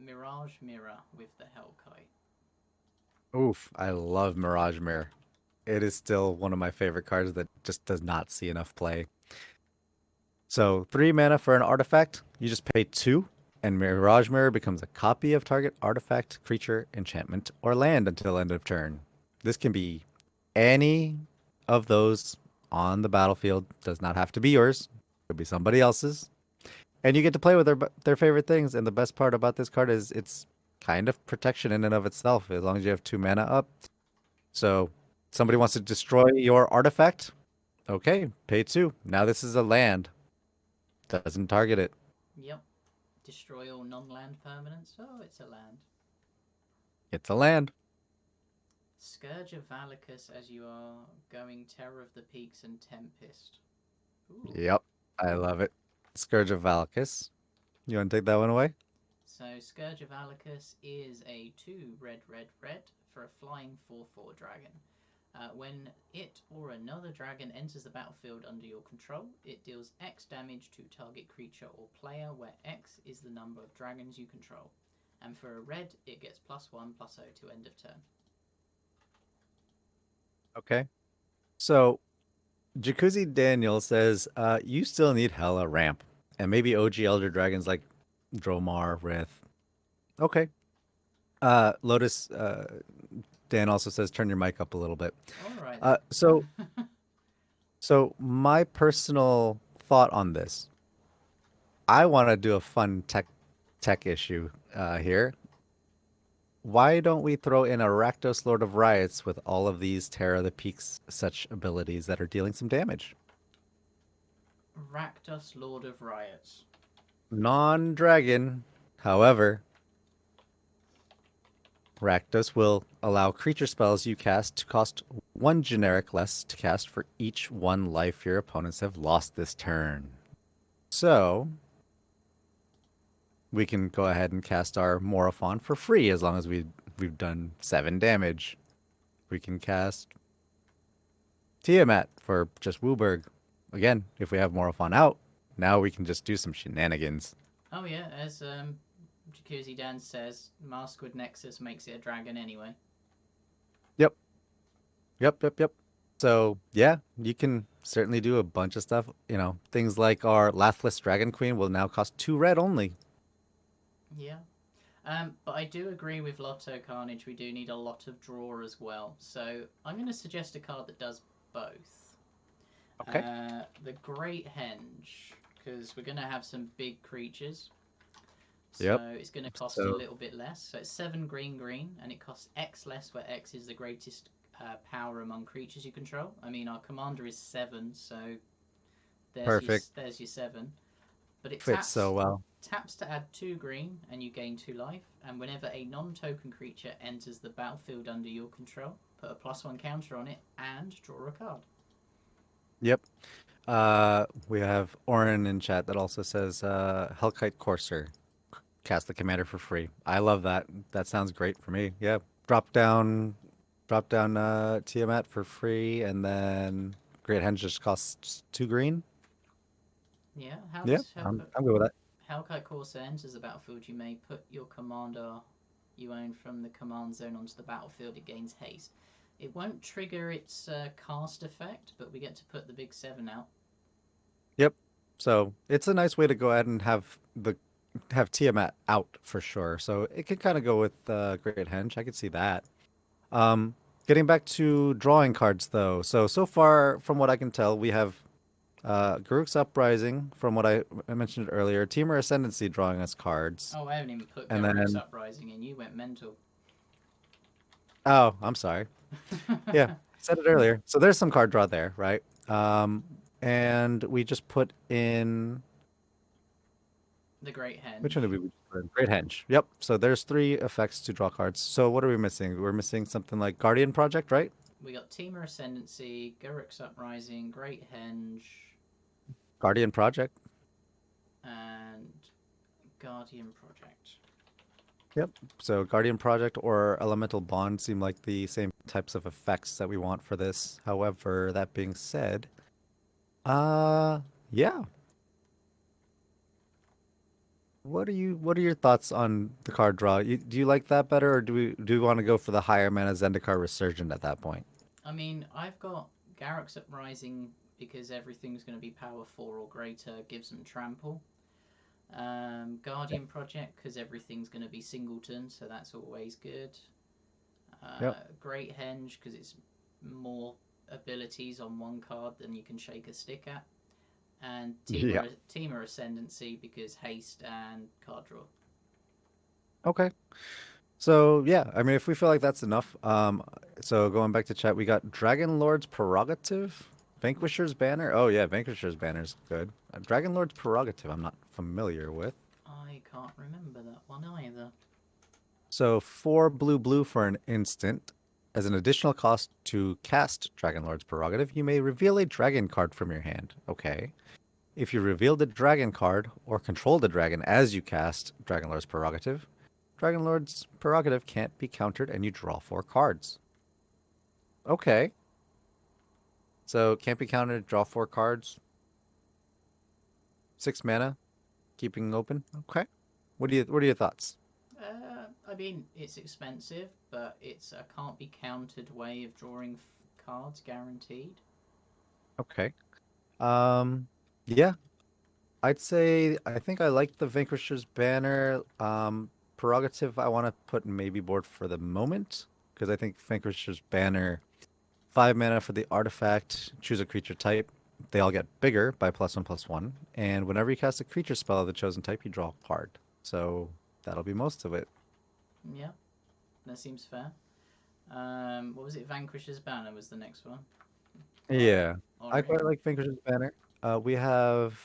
Mirage Mirror with the Hellkite. Oof, I love Mirage Mirror. It is still one of my favorite cards that just does not see enough play. So 3 mana for an artifact, you just pay 2, and Mirage Mirror becomes a copy of target artifact, creature, enchantment, or land until end of turn. This can be any of those on the battlefield. Does not have to be yours. Could be somebody else's. And you get to play with their favorite things. And the best part about this card is it's kind of protection in and of itself, as long as you have 2 mana up. So somebody wants to destroy your artifact. Okay, pay 2. Now this is a land. Doesn't target it. Yep. Destroy all non-land permanents. Oh, it's a land. It's a land. Scourge of Valakut as you are going Terror of the Peaks and Tempest. Ooh. Yep, I love it. Scourge of Valakut. You want to take that one away? So Scourge of Valakut is a 2 red for a flying 4/4 dragon. When it or another dragon enters the battlefield under your control, it deals X damage to target creature or player, where X is the number of dragons you control. And for a red, it gets +1/+0 to end of turn. Okay. So Jacuzzi Daniel says, you still need hella ramp. And maybe OG Elder Dragons like Dromar, Rith. Okay. Lotus Dan also says turn your mic up a little bit. All right. So my personal thought on this, I want to do a fun tech issue here. Why don't we throw in a Rakdos Lord of Riots with all of these Terror of the Peaks such abilities that are dealing some damage? Rakdos Lord of Riots. Non-dragon, however, Rakdos will allow creature spells you cast to cost 1 generic less to cast for each 1 life your opponents have lost this turn. So, we can go ahead and cast our Morophon for free as long as we've done 7 damage. We can cast Tiamat for just Wooburg. Again, if we have Morophon out, now we can just do some shenanigans. Oh yeah, as Jacuzzi Dan says, Maskwood Nexus makes it a dragon anyway. Yep. So, yeah, you can certainly do a bunch of stuff. You know, things like our Lathless Dragon Queen will now cost 2 red only. Yeah. But I do agree with Lotto Carnage, we do need a lot of draw as well. So I'm going to suggest a card that does both. Okay. The Great Henge, because we're going to have some big creatures. So Yep. it's going to cost a little bit less. So it's 7 green, and it costs X less, where X is the greatest power among creatures you control. I mean, our commander is 7, so Perfect. There's your 7. But it Fits so well. Taps to add 2 green, and you gain 2 life. And whenever a non-token creature enters the battlefield under your control, put a +1 counter on it and draw a card. Yep. We have Oren in chat that also says Hellkite Courser. Cast the commander for free. I love that. That sounds great for me. Yeah. Drop down Tiamat for free, and then Great Henge just costs 2 green. Yeah, I'm good with that. Hellkite Courser enters the battlefield. You may put your commander you own from the command zone onto the battlefield. It gains haste. It won't trigger its cast effect, but we get to put the big 7 out. Yep. So it's a nice way to go ahead and have Tiamat out for sure. So it could kind of go with Great Henge. I could see that. Um, Getting back to drawing cards though. So far from what I can tell, we have Garruk's Uprising from what I mentioned earlier, Temur Ascendancy drawing us cards. Oh, I haven't even put And Garruk's then Uprising in. You went mental. oh, I'm sorry. Yeah, said it earlier. So there's some card draw there, right? And we just put in The Great Henge. which one did we put in? Great Henge. Yep. So there's 3 effects to draw cards. So what are we missing? We're missing something like Guardian Project, right? We got Temur Ascendancy, Garruk's Uprising, Great Henge, Guardian Project. and Guardian Project. Yep. So Guardian Project or Elemental Bond seem like the same types of effects that we want for this. However, that being said, yeah. What are your thoughts on the card draw? Do you like that better, or do we want to go for the higher mana Zendikar Resurgent at that point? I mean, I've got Garruk's Uprising because everything's going to be power 4 or greater, gives them trample. Guardian Project because everything's going to be singleton, so that's always good. Yep. Great Henge because it's more abilities on one card than you can shake a stick at. And Yeah. Temur Ascendancy because haste and card draw. Okay. So yeah, I mean, if we feel like that's enough, so going back to chat, we got Dragon Lord's Prerogative, Vanquisher's Banner. Oh yeah, Vanquisher's Banner's good. Dragon Lord's Prerogative, I'm not familiar with. I can't remember that one either. So 4 blue blue for an instant. As an additional cost to cast Dragon Lord's Prerogative, you may reveal a dragon card from your hand. Okay. If you reveal the dragon card or control the dragon as you cast Dragon Lord's Prerogative, Dragon Lord's Prerogative can't be countered and you draw 4 cards. Okay. So can't be countered, draw 4 cards. 6 mana, keeping open. Okay. What are your thoughts? I mean, it's expensive, but it's a can't be countered way of drawing cards guaranteed. Okay. Yeah, I'd say I think I like the Vanquisher's Banner. Prerogative I want to put in maybe board for the moment because I think Vanquisher's Banner 5 mana for the artifact, choose a creature type. They all get bigger by +1/+1, and whenever you cast a creature spell of the chosen type, you draw a card. So that'll be most of it. Yeah, that seems fair. What was it? Vanquisher's Banner was the next one. Yeah, I Alright. quite like Vanquisher's Banner. We have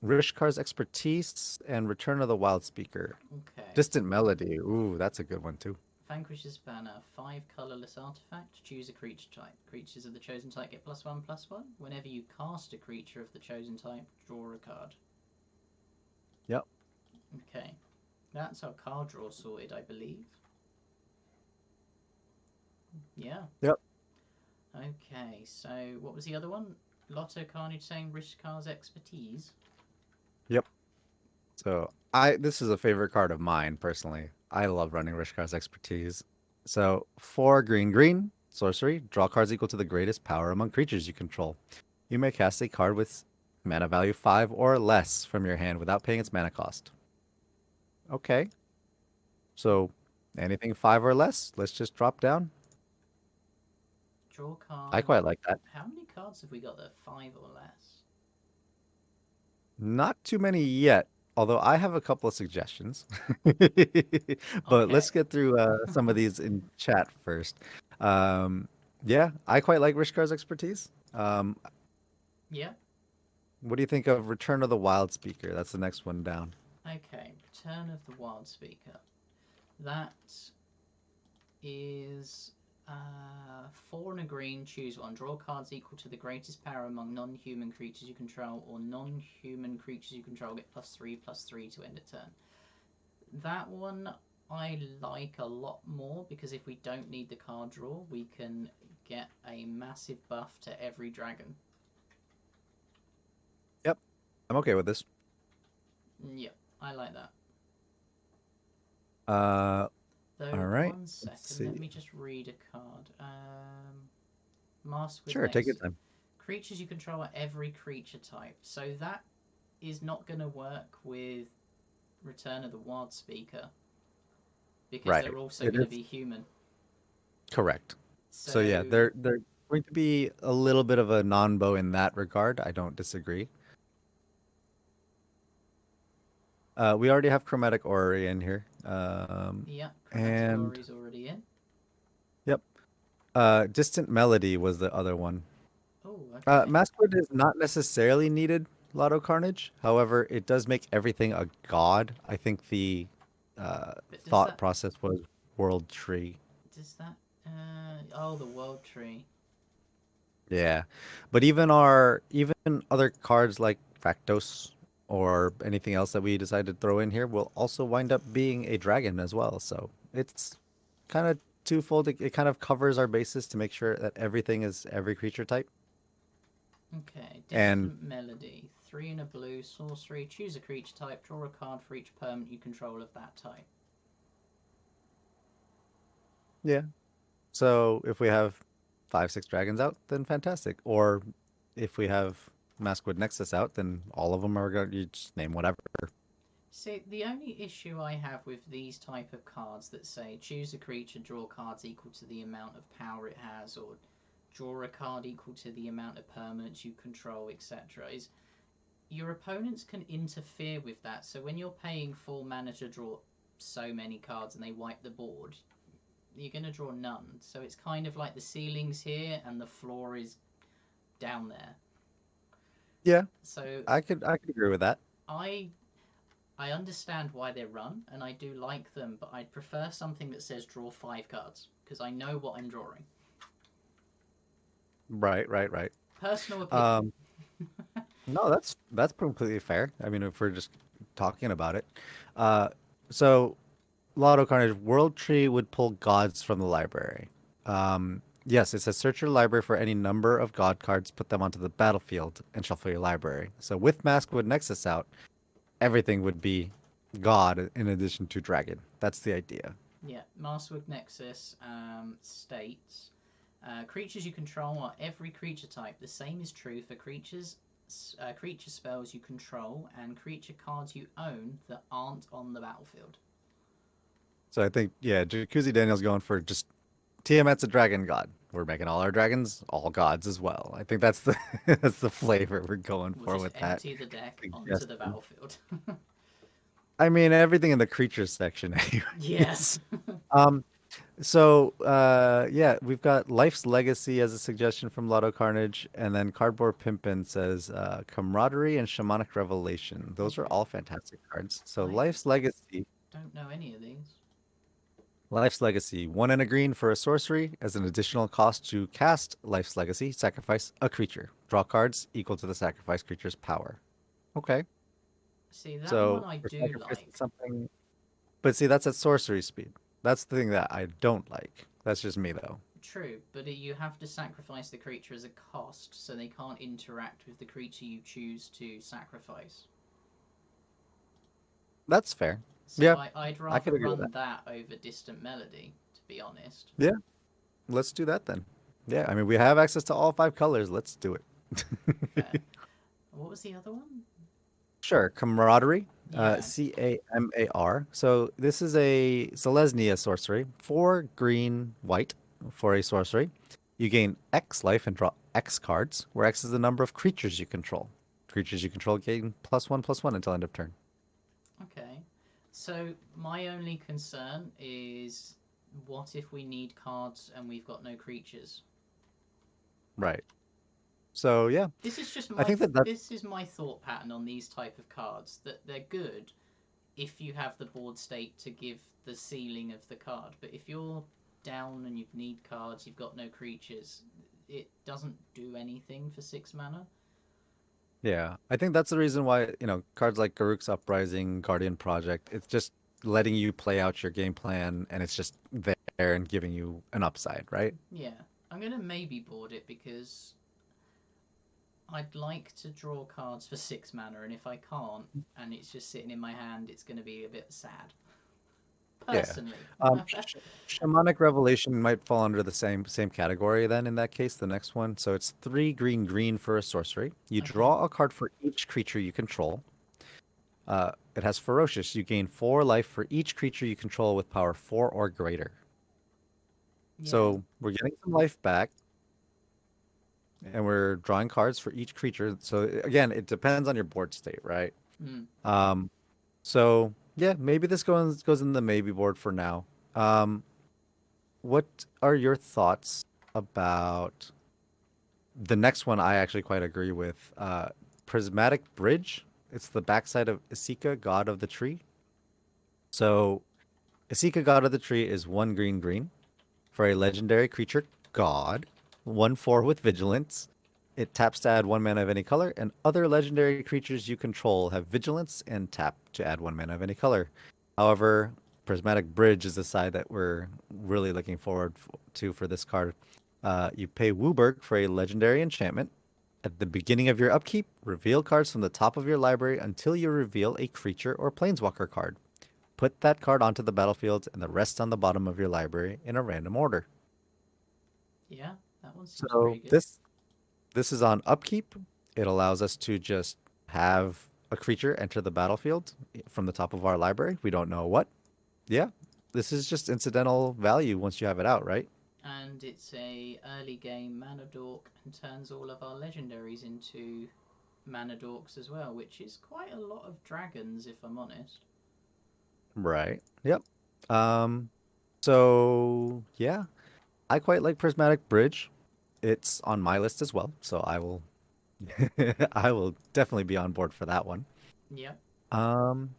Rishkar's Expertise and Return of the Wild Speaker. Okay. Distant Melody. Ooh, that's a good one too. Vanquisher's Banner, 5 colorless artifact. Choose a creature type. Creatures of the chosen type get +1/+1. Whenever you cast a creature of the chosen type, draw a card. Yep. Okay. That's our card draw sorted, I believe. Yeah. Yep. Okay, so what was the other one? Lotto Carnage saying Rishkar's Expertise. Yep. So this is a favorite card of mine personally. I love running Rishkar's Expertise. So 4 green green sorcery, draw cards equal to the greatest power among creatures you control. You may cast a card with mana value 5 or less from your hand without paying its mana cost. Okay. So anything 5 or less, let's just drop down. Draw card. I quite like that. How many cards have we got that are 5 or less? Not too many yet, although I have a couple of suggestions. But let's Okay. get through some of these in chat first. Yeah, I quite like Rishkar's Expertise. Yeah. What do you think of Return of the Wild Speaker? That's the next one down. Okay. Return of the Wild Speaker. That is 4 and a green. Choose one. Draw cards equal to the greatest power among non-human creatures you control, or non-human creatures you control get +3/+3 to end a turn. That one I like a lot more because if we don't need the card draw, we can get a massive buff to every dragon. Yep, I'm okay with this. Yep, I like that. Though, All right. one Let's second, see. let me just read a card. Mask with Sure, take your Nexus. time. Creatures you control are every creature type. So that is not going to work with Return of the Wild Speaker because Right. they're also It going to is be human. correct. So yeah, So, they're going to be a little bit of a non-bow in that regard. I don't disagree. We already have Chromatic Orrery in here. yeah, Chromatic And Glory's already in. yep. Distant Melody was the other one. Oh, okay. Maskwood is not necessarily needed, Lotto Carnage. However, it does make everything a god. I think the But does thought that. process was World Tree. Does that. Oh, the World Tree. Yeah. But even other cards like Factos or anything else that we decide to throw in here will also wind up being a dragon as well. So it's kind of twofold. It kind of covers our bases to make sure that everything is every creature type. Okay, And Distant Melody. 3 and a blue, sorcery. Choose a creature type, draw a card for each permanent you control of that type. yeah. So if we have 5, 6 dragons out, then fantastic. Or if we have Maskwood Nexus out, then all of them are going to, you just name whatever. See, the only issue I have with these type of cards that say choose a creature, draw cards equal to the amount of power it has, or draw a card equal to the amount of permanents you control, etc., is your opponents can interfere with that. So when you're paying full mana to draw so many cards and they wipe the board, you're going to draw none. So it's kind of like the ceiling's here and the floor is down there. Yeah, So I could agree with that. I I understand why they're run, and I do like them, but I'd prefer something that says draw 5 cards, because I know what I'm drawing. Right, right, right. Personal opinion. Um, no, that's completely fair. I mean, if we're just talking about it. Uh, so Lotto Carnage World Tree would pull gods from the library. Yes, it says search your library for any number of god cards, put them onto the battlefield, and shuffle your library. So with Maskwood Nexus out, everything would be god in addition to dragon. That's the idea. Yeah, Masterwood Nexus states creatures you control are every creature type. The same is true for creature spells you control and creature cards you own that aren't on the battlefield. So I think, yeah, Jacuzzi Daniel's going for just Tiamat's a dragon god. We're making all our dragons all gods as well. I think that's the that's the flavor we're going We'll for just with that empty the deck onto the suggestion. battlefield. I mean, everything in the creatures section, Yeah. anyways. Um, yeah, we've got Life's Legacy as a suggestion from Lotto Carnage, and then Cardboard Pimpin says Camaraderie and Shamanic Revelation. Those are Okay. all fantastic cards. So I don't know any of these. Life's Legacy, 1 and a green for a sorcery. As an additional cost to cast Life's Legacy, sacrifice a creature. Draw cards equal to the sacrifice creature's power. Okay, See, that one so I we're do sacrificing like. something, but see, that's at sorcery speed. That's the thing that I don't like. That's just me though. True, but you have to sacrifice the creature as a cost, so they can't interact with the creature you choose to sacrifice. That's fair. So Yeah, I'd I rather could agree with run that. that over Distant Melody, to be honest. Yeah, let's do that then. Yeah, I mean, we have access to all 5 colors. Let's do it. Fair. What was the other one? Sure, Camaraderie, Yeah. Camar. So this is a Zeleznia sorcery, 4 green white for a sorcery. You gain X life and draw X cards, where X is the number of creatures you control. Creatures you control gain +1/+1 until end of turn. Okay. So my only concern is what if we need cards and we've got no creatures? Right. So yeah, This is just I my think that that's this is my thought pattern on these type of cards that they're good if you have the board state to give the ceiling of the card. But if you're down and you need cards, you've got no creatures, it doesn't do anything for 6 mana. yeah. I think that's the reason why, cards like Garruk's Uprising, Guardian Project, it's just letting you play out your game plan and it's just there and giving you an upside, right? Yeah, I'm gonna maybe board it because I'd like to draw cards for 6 mana, and if I can't, and it's just sitting in my hand, it's gonna be a bit sad. Yeah. personally. Shamanic Revelation might fall under the same category then in that case, the next one. So it's 3 green green for a sorcery. You Okay. draw a card for each creature you control. It has ferocious. You gain 4 life for each creature you control with power 4 or greater. Yeah. So we're getting some life back, and we're drawing cards for each creature. So again, it depends on your board state, right? Mm. Um, so yeah, maybe this goes in the maybe board for now. Um, what are your thoughts about the next one? I actually quite agree with. Prismatic Bridge. It's the backside of Isika, God of the Tree. So Isika, God of the Tree is 1 green green for a legendary creature god, 1/4 with vigilance. It taps to add 1 mana of any color, and other legendary creatures you control have vigilance and tap to add 1 mana of any color. However, Prismatic Bridge is the side that we're really looking forward to for this card. You pay Wooburg for a legendary enchantment. At the beginning of your upkeep, reveal cards from the top of your library until you reveal a creature or planeswalker card. Put that card onto the battlefield and the rest on the bottom of your library in a random order. Yeah, that one seems So pretty good. this is on upkeep. It allows us to just have a creature enter the battlefield from the top of our library. We don't know what. Yeah, this is just incidental value once you have it out, right? And it's a early game mana dork and turns all of our legendaries into mana dorks as well, which is quite a lot of dragons, if I'm honest. Right. Yep. Um, so yeah, I quite like Prismatic Bridge. It's on my list as well, so I will I will definitely be on board for that one. Yep. Um,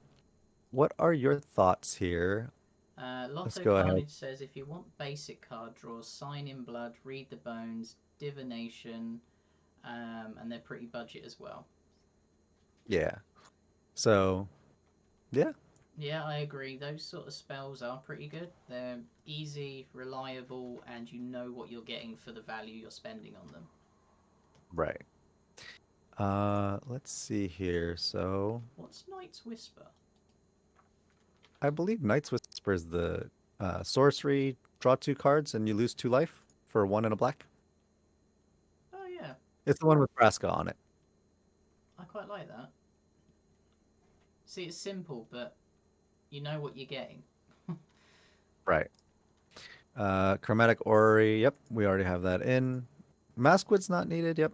what are your thoughts here? Let's Lotto go ahead. Carnage says if you want basic card draws, Sign in Blood, Read the Bones, Divination, and they're pretty budget as well. Yeah. So, yeah, Yeah, I agree. Those sort of spells are pretty good. They're easy, reliable, and you know what you're getting for the value you're spending on them. right. Let's see here. So, What's Knight's Whisper? I believe Night's Whisper is the sorcery, draw 2 cards and you lose 2 life for 1 and a black. Oh yeah, It's the one with Vraska on it. I quite like that. See, it's simple, but you know what you're getting. Right. Chromatic Orrery. Yep, we already have that in. Maskwood's not needed. Yep.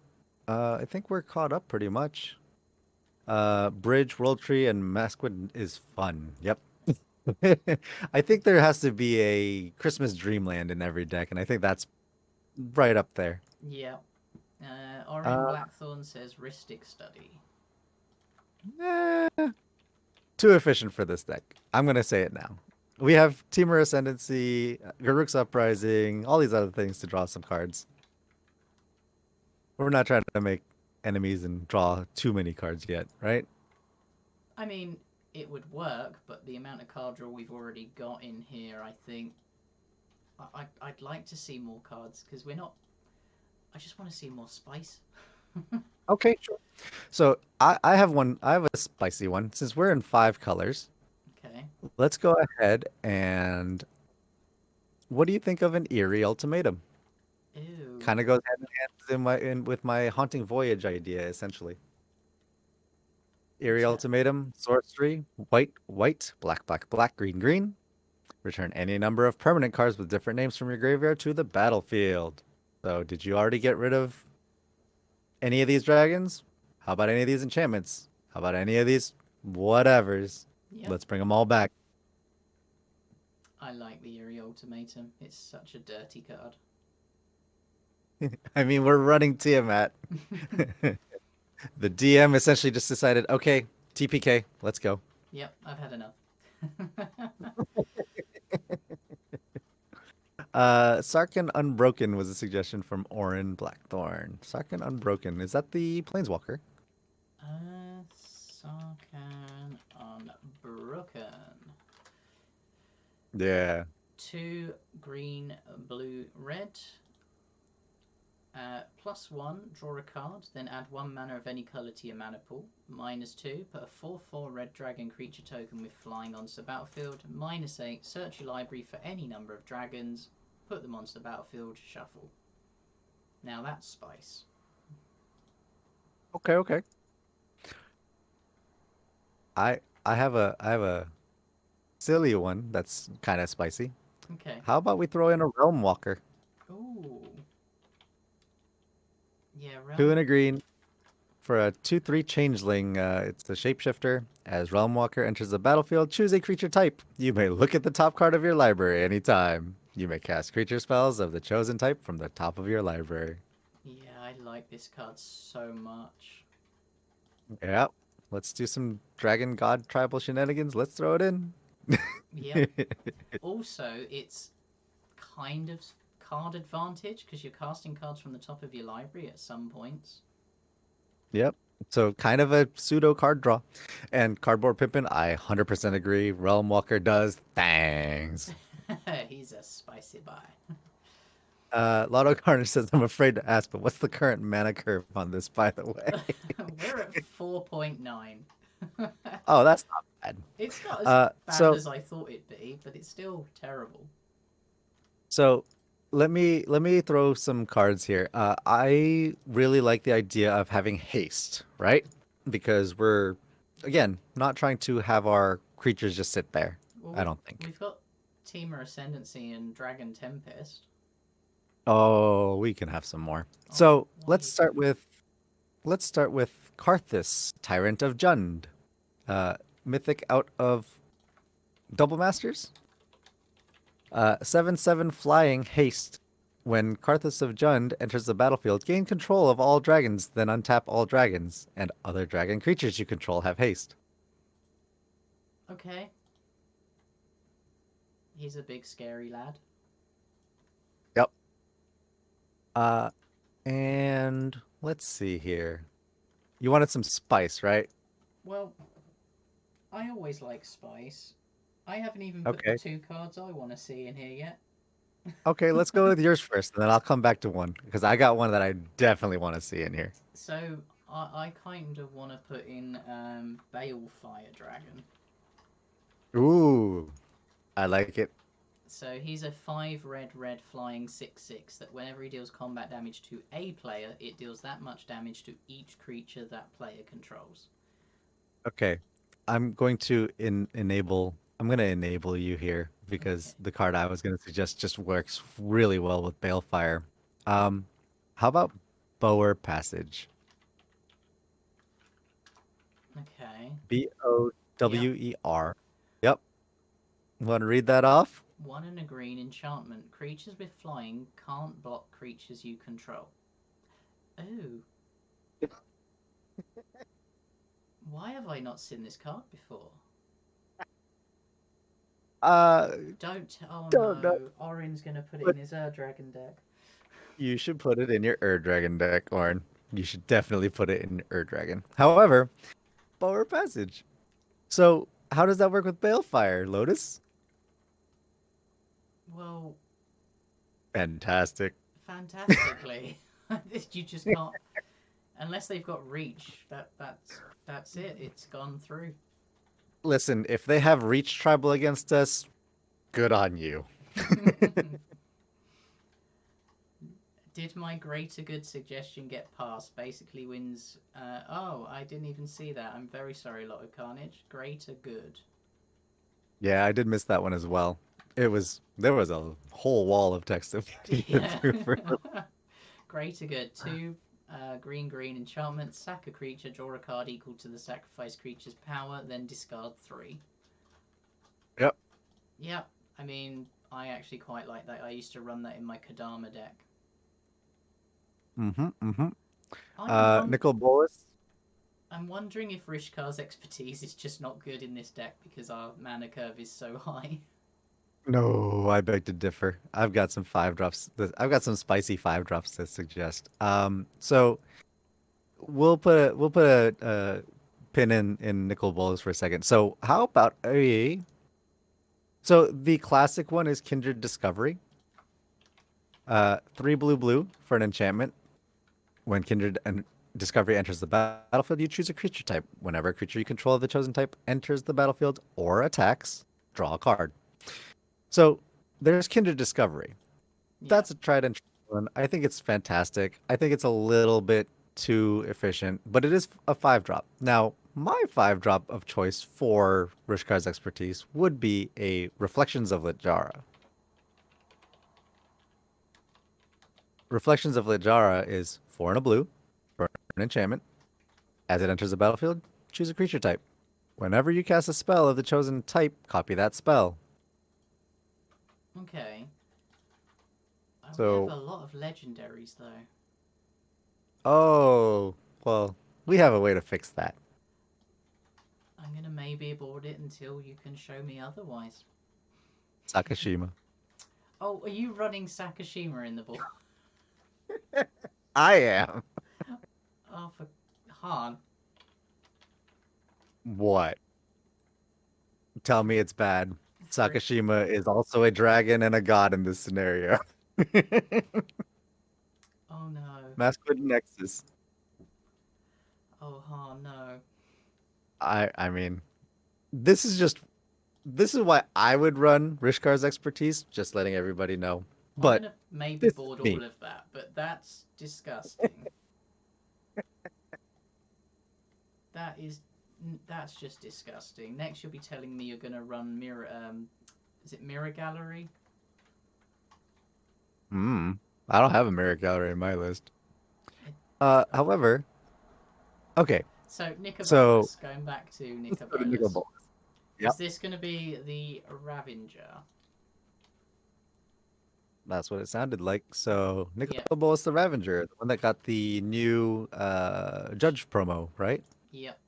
I think we're caught up pretty much. Bridge, World Tree, and Maskwood is fun. Yep. I think there has to be a Christmas Dreamland in every deck, and I think that's right up there. Yeah. Orin Uh, Blackthorn says Rhystic Study. eh, Too efficient for this deck. I'm gonna say it now. We have Temur Ascendancy, Garruk's Uprising, all these other things to draw some cards. We're not trying to make enemies and draw too many cards yet, right? I mean, it would work, but the amount of card draw we've already got in here, I think I'd like to see more cards because we're not. I just want to see more spice. Okay, sure. So I have one. I have a spicy one. Since we're in 5 colors, Okay. let's go ahead and what do you think of an eerie ultimatum? Ew. Kind of goes hand in hand with my haunting voyage idea, essentially. Eerie T- ultimatum, sorcery, white, white, black, black, black, green, green. Return any number of permanent cards with different names from your graveyard to the battlefield. So, did you already get rid of any of these dragons? How about any of these enchantments? How about any of these whatevers? yep. Let's bring them all back. I like the Eerie Ultimatum. It's such a dirty card. I mean, we're running Tiamat. The DM essentially just decided, okay, TPK, let's go. Yep, I've had enough. Sarkhan Unbroken was a suggestion from Orin Blackthorn. Sarkhan Unbroken, is that the Planeswalker? Sarkhan Unbroken. Yeah. 2 green, blue, red. +1, draw a card, then add 1 mana of any colour to your mana pool. -2, put a 4/4 red dragon creature token with flying onto the battlefield. -8, search your library for any number of dragons, put them onto the battlefield, shuffle. Now that's spice. Okay, okay. I have a silly one that's kind of spicy. Okay. How about we throw in a Realm Walker? Ooh. Yeah, 2 realm. and a green for a 2/3 changeling. It's a shapeshifter. As Realm Walker enters the battlefield, choose a creature type. You may look at the top card of your library anytime. You may cast creature spells of the chosen type from the top of your library. Yeah, I like this card so much. Yeah. Let's do some Dragon God tribal shenanigans. Let's throw it in. Yep. Also, it's kind of card advantage because you're casting cards from the top of your library at some points. Yep. So kind of a pseudo card draw. And Cardboard Pippin, I 100% agree. Realm Walker does things. He's a spicy boy. Lotto Carnage says, I'm afraid to ask, but what's the current mana curve on this, by the way? We're at 4.9. Oh, that's not bad. It's not as Uh, bad so as I thought it'd be, but it's still terrible. so let me throw some cards here. I really like the idea of having haste, right? Because we're again not trying to have our creatures just sit there. Well, I don't think. we've got Temur Ascendancy and Dragon Tempest. Oh, we can have some more. Oh, So why you don't? let's start with Karthus, Tyrant of Jund, uh, mythic out of Double Masters. 7/7 flying haste. When Karthus of Jund enters the battlefield, gain control of all dragons, then untap all dragons, and other dragon creatures you control have haste. Okay. He's a big scary lad. Yep. Uh, and let's see here. You wanted some spice, right? Well, I always like spice. I haven't even put the Okay. 2 cards I want to see in here yet. Okay, let's go with yours first, and then I'll come back to one because I got one that I definitely want to see in here. So I kind of want to put in Balefire Dragon. Ooh, I like it. So he's a 5 red flying 6/6 that whenever he deals combat damage to a player, it deals that much damage to each creature that player controls. Okay, I'm going to enable. I'm going to enable you here Okay. because the card I was going to suggest just works really well with Balefire. Um, how about Bower Passage? Okay. Yep. Bower. Yep. Want to read that off? 1 and a green enchantment. Creatures with flying can't block creatures you control. Oh. Why have I not seen this card before? Uh, Don't. Oh don't know. no. Orin's gonna put it But in his Dragon deck. you should put it in your Dragon deck, Orin. You should definitely put it in your Dragon. However, Bower Passage. So, how does that work with Balefire, Lotus? Well, Fantastic. fantastically. You just can't. Unless they've got reach, that's it. It's gone through. Listen, if they have Reach Tribal against us, good on you. Did my greater good suggestion get passed? Basically wins. Oh, I didn't even see that. I'm very sorry, Lot of Carnage. Greater good. Yeah, I did miss that one as well. There was a whole wall of text that we had to get Yeah. through for. Greater good. 2 green enchantment. Sack a creature. Draw a card equal to the sacrificed creature's power. Then discard 3. Yep. Yep. I mean, I actually quite like that. I used to run that in my Kadama deck. Mm-hmm. Mm-hmm. I'm one. Nicol Bolas. I'm wondering if Rishkar's expertise is just not good in this deck because our mana curve is so high. No, I beg to differ. I've got some 5 drops. I've got some spicy 5 drops to suggest. So we'll put a pin in Nicol Bolas for a second. So how about a so the classic one is Kindred Discovery. 3 blue for an enchantment. When Kindred and Discovery enters the battlefield, you choose a creature type. Whenever a creature you control of the chosen type enters the battlefield or attacks, draw a card. So there's Kindred Discovery. Yeah. That's a tried and true one. I think it's fantastic. I think it's a little bit too efficient, but it is a 5-drop. Now, my 5-drop of choice for Rishkar's expertise would be a Reflections of Lijara. Reflections of Lijara is 4 and a blue for an enchantment. As it enters the battlefield, choose a creature type. Whenever you cast a spell of the chosen type, copy that spell. Okay. We have So, a lot of legendaries though. oh, well, we have a way to fix that. I'm gonna maybe board it until you can show me otherwise. Sakashima. Oh, are you running Sakashima in the board? I am. Oh, for Han. What? Tell me it's bad. For... Sakashima is also a dragon and a god in this scenario. Oh no. Masculine Nexus. Oh Han, no. I mean, this is why I would run Rishkar's expertise, just letting everybody know. I'm But gonna maybe this is board me. all of that, but that's disgusting. That's just disgusting. Next, you'll be telling me you're gonna run mirror. Is it Mirror Gallery? I don't have a mirror gallery in my list. However, okay. So So Nicobolus, going back to let's go to Nicol Nicobolus. Bolas. Is Yep, this gonna be the Ravenger? that's what it sounded like. So Nicol Yep. Bolas the Ravager, the one that got the new Judge promo, right? Yep.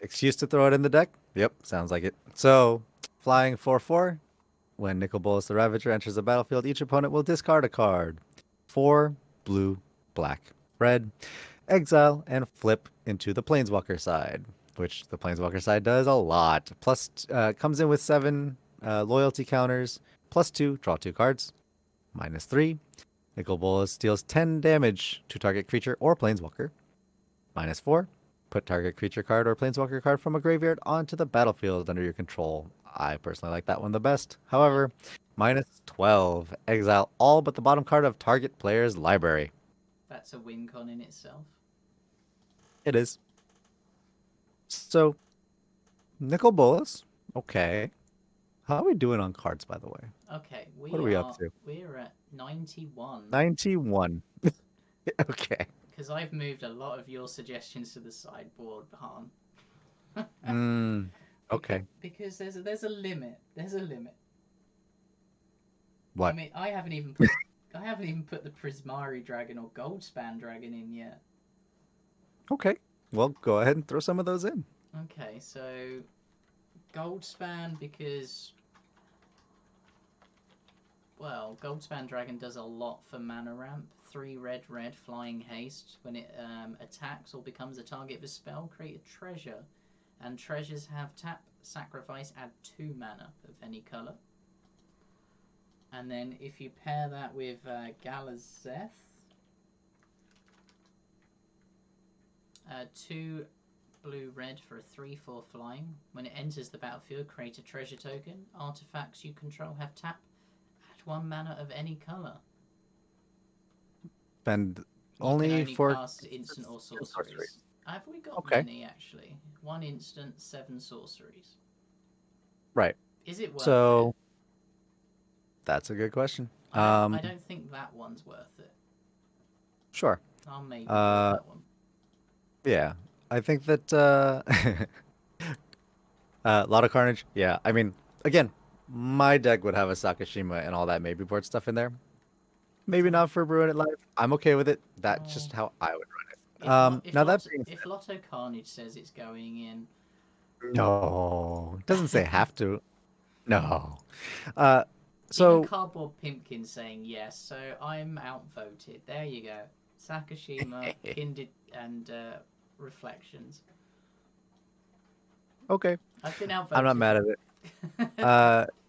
Excuse to throw it in the deck? Yep, sounds like it. So, flying 4/4. When Nicol Bolas the Ravager enters the battlefield, each opponent will discard a card. 4, blue, black, red. Exile and flip into the Planeswalker side, which the Planeswalker side does a lot. Plus, comes in with 7 loyalty counters. +2, draw 2 cards. -3. Nicol Bolas deals 10 damage to target creature or Planeswalker. -4. Put target creature card or Planeswalker card from a graveyard onto the battlefield under your control. I personally like that one the best. However, -12. Exile all but the bottom card of target player's library. That's a win con in itself. It is. So, Nicol Bolas. Okay. How are we doing on cards, by the way? Okay, What are we up to? we're at 91. 91. Okay. Because I've moved a lot of your suggestions to the sideboard, Han. Okay. Because there's a limit. There's a limit. What? I mean, I haven't even put the Prismari Dragon or Goldspan Dragon in yet. Okay. Well, go ahead and throw some of those in. Okay, so Goldspan because well, Goldspan Dragon does a lot for mana ramp. 3 red, flying haste. When it attacks or becomes a target of a spell, create a treasure. And treasures have tap, sacrifice, add 2 mana of any colour. And then if you pair that with Galazeth, 2 blue, red for a 3/4 flying. When it enters the battlefield, create a treasure token. Artifacts you control have tap, 1 mana of any colour. Spend You only can only for cast instant or sorceries. Have we got Okay. many actually? 1 instant, 7 sorceries. Right. Is it worth So it? that's a good question. I don't think that one's worth it. Sure. I'll maybe that one. Yeah. I think that a lot of carnage. Yeah. I mean, again, my deck would have a Sakashima and all that maybe board stuff in there. Maybe not for Brewin it live. I'm okay with it. That's just how I would run it. Now that being If Lotto Carnage says it's going in, no, it doesn't say have to. No. even So Cardboard Pimpkin saying yes, so I'm outvoted. There you go. Sakashima, Kindred, and Reflections. okay, I've been outvoted. I'm not mad at it.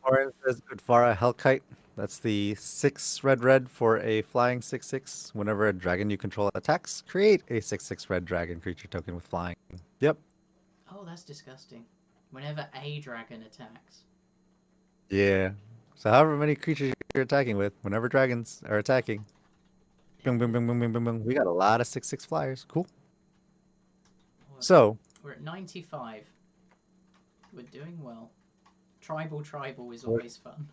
Oren says Udvara Hellkite. That's the 6 red red for a flying 6/6. Whenever a dragon you control attacks, create a 6/6 red dragon creature token with flying. Yep. Oh, that's disgusting. Whenever a dragon attacks. Yeah. So however many creatures you're attacking with, whenever dragons are attacking, boom, boom, boom, boom, boom, boom, boom. We got a lot of 6/6 flyers. Cool. So we're at 95. We're doing well. Tribal is what, always fun.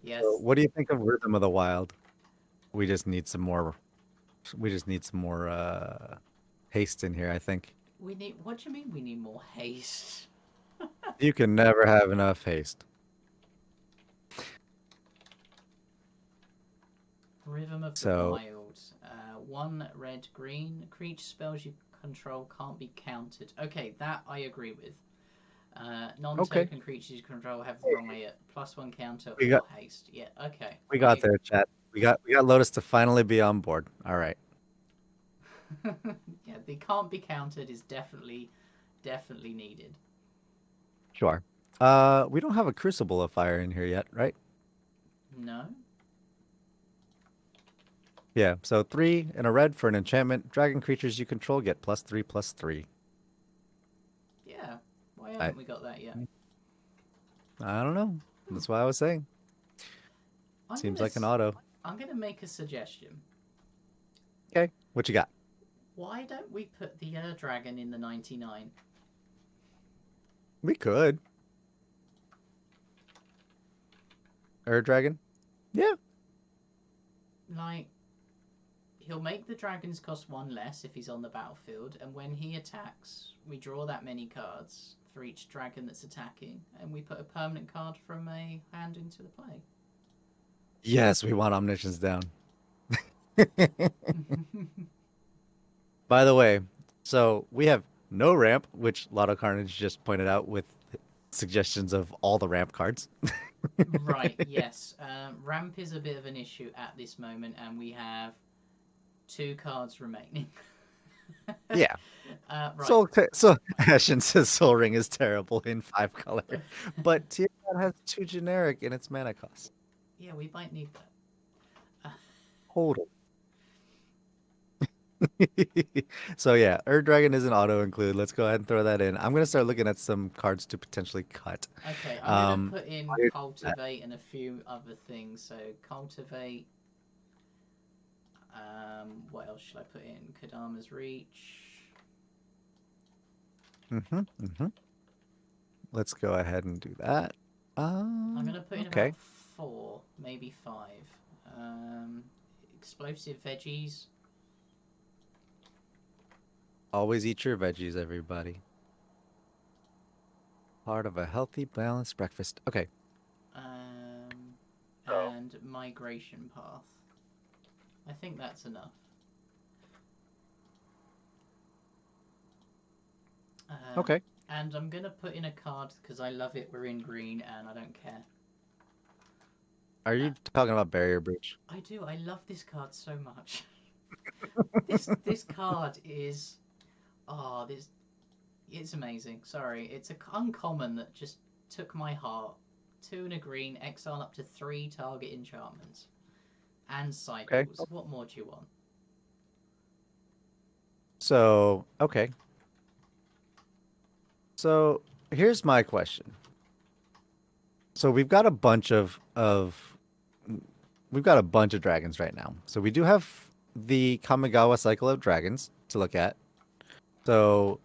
Yes. so what do you think of Rhythm of the Wild? We just need some more. We just need some more haste in here. I think We need. What do you mean we need more haste? you can never have enough haste. Rhythm of the So Wild. 1 red green. Creature spells you control can't be countered. Okay, that I agree with. okay, Non-token creatures you control have riot, +1 counter we or got haste. Yeah, okay. we got there, chat. We got Lotus to finally be on board. All right. Yeah, the can't be countered is definitely needed. Sure. We don't have a Crucible of Fire in here yet, right? No? Yeah. So 3 and a red for an enchantment. Dragon creatures you control get +3/+3. Yeah. Why I haven't we got that yet? I don't know. That's why I was saying. I'm Seems gonna like an auto. I'm gonna make a suggestion. Okay. What you got? Why don't we put the dragon in the 99? We could. Dragon? Yeah. Like, he'll make the dragons cost 1 less if he's on the battlefield, and when he attacks, we draw that many cards for each dragon that's attacking, and we put a permanent card from a hand into the play. Yes, we want Omniscience down. By the way, so we have no ramp, which Lotto Carnage just pointed out with suggestions of all the ramp cards. Right, yes. Ramp is a bit of an issue at this moment, and we have 2 cards remaining. Yeah. Right. So Ashen says Soul Ring is terrible in 5 color, but Tiamat has 2 generic in its mana cost. Yeah, we might need that. Hold So yeah, Dragon is an auto include. Let's go ahead and throw that in. I'm gonna start looking at some cards to potentially cut. Okay, I'm gonna put in while you're doing that, Cultivate and a few other things. So Cultivate. What else should I put in? Kadama's Reach. let's go ahead and do that. I'm gonna put in Okay. about 4, maybe 5. Explosive Veggies. Always eat your veggies, everybody. Part of a healthy, balanced breakfast. Okay. Oh. And Migration Path. I think that's enough. Okay. And I'm gonna put in a card because I love it. We're in green and I don't care. Are you talking about Barrier Breach? I do. I love this card so much. this card is it's amazing. Sorry, it's a uncommon that just took my heart. 2 and a green, exile up to 3 target enchantments, and cycles. Okay. What more do you want? So, okay. So, here's my question. So, we've got a bunch of dragons right now. So, we do have the Kamigawa cycle of dragons to look at. So,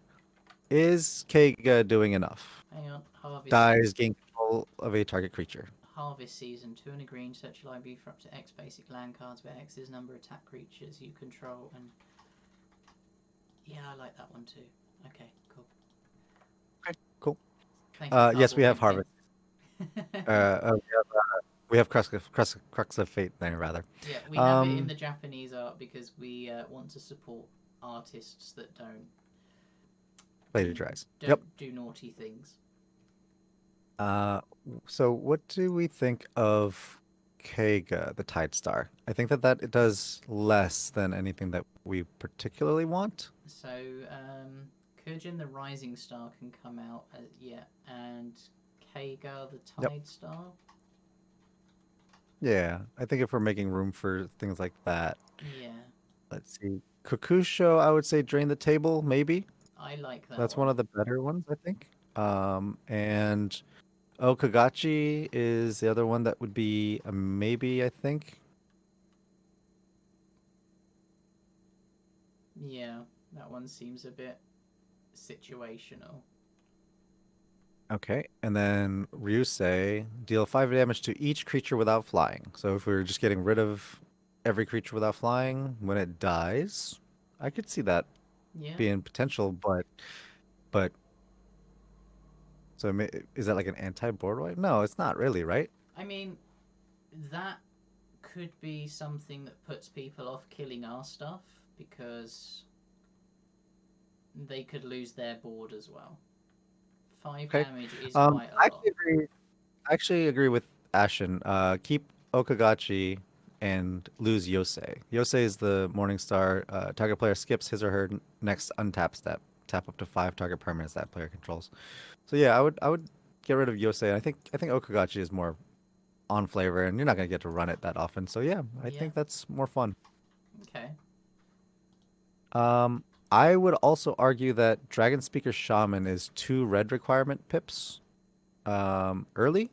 is Keiga doing enough? Hang on, harvest. Dies, gain control of a target creature. Harvest season. 2 and a green. Search your library for up to X basic land cards, where X is number of attack creatures you control. And yeah, I like that one too. Okay, cool. Okay, cool. Yes, we have harvest. We have Crux of Fate there, rather. Yeah, we have it in the Japanese art because we want to support artists that don't Plagiarize. Don't do naughty things. So what do we think of Keiga, the Tide Star? I think that it does less than anything that we particularly want. So, Kurjin the Rising Star can come out, and Keiga the Tide Star. Yeah, I think if we're making room for things like that, Yeah, let's see. Kokusho, I would say drain the table, maybe. I like that That's one one. of the better ones, I think. And Okagachi is the other one that would be a maybe, I think. Yeah, that one seems a bit situational. Okay, and then Ryusei, deal 5 damage to each creature without flying. So if we were just getting rid of every creature without flying when it dies, I could see that Yeah, being potential, but so is that like an anti-board wipe? No, it's not really, right? I mean, that could be something that puts people off killing our stuff because they could lose their board as well. 5 Okay. damage is quite a I lot. actually agree with Ashen. Keep Okagachi and lose Yosei. Yosei is the Morning Star. Target player skips his or her next untap step. Tap up to 5 target permanents that player controls. So yeah, I would get rid of Yosei. I think Okagachi is more on flavor, and you're not gonna get to run it that often. So yeah, I Yeah, think that's more fun. okay. I would also argue that Dragon Speaker Shaman is 2 red requirement pips. Early.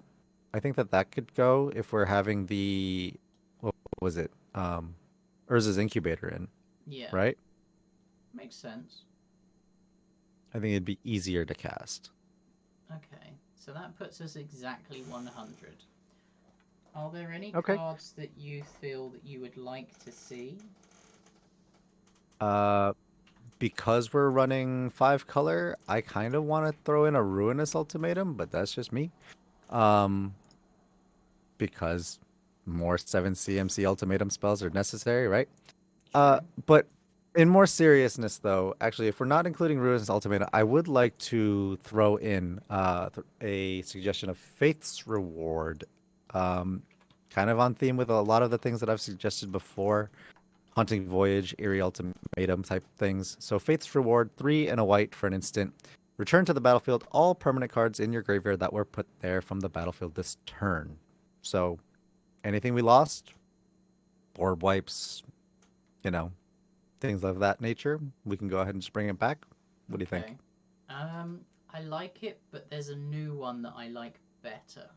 I think that that could go if we're having the what was it? Urza's incubator in, Yeah, right? makes sense. I think it'd be easier to cast. Okay, so that puts us exactly 100. Are there any Okay. cards that you feel that you would like to see? Uh, because we're running 5 color, I kind of want to throw in a Ruinous Ultimatum, but that's just me. Um, because more 7 CMC ultimatum spells are necessary, right? True. But in more seriousness, though, actually, if we're not including Ruinous Ultimatum, I would like to throw in a suggestion of Faith's Reward, um, kind of on theme with a lot of the things that I've suggested before. Hunting Voyage, Eerie Ultimatum type things. So Faith's Reward, 3 and a white for an instant. Return to the battlefield all permanent cards in your graveyard that were put there from the battlefield this turn. So anything we lost, board wipes, you know, things of that nature, we can go ahead and just bring it back. What do you think? Okay. I like it, but there's a new one that I like better.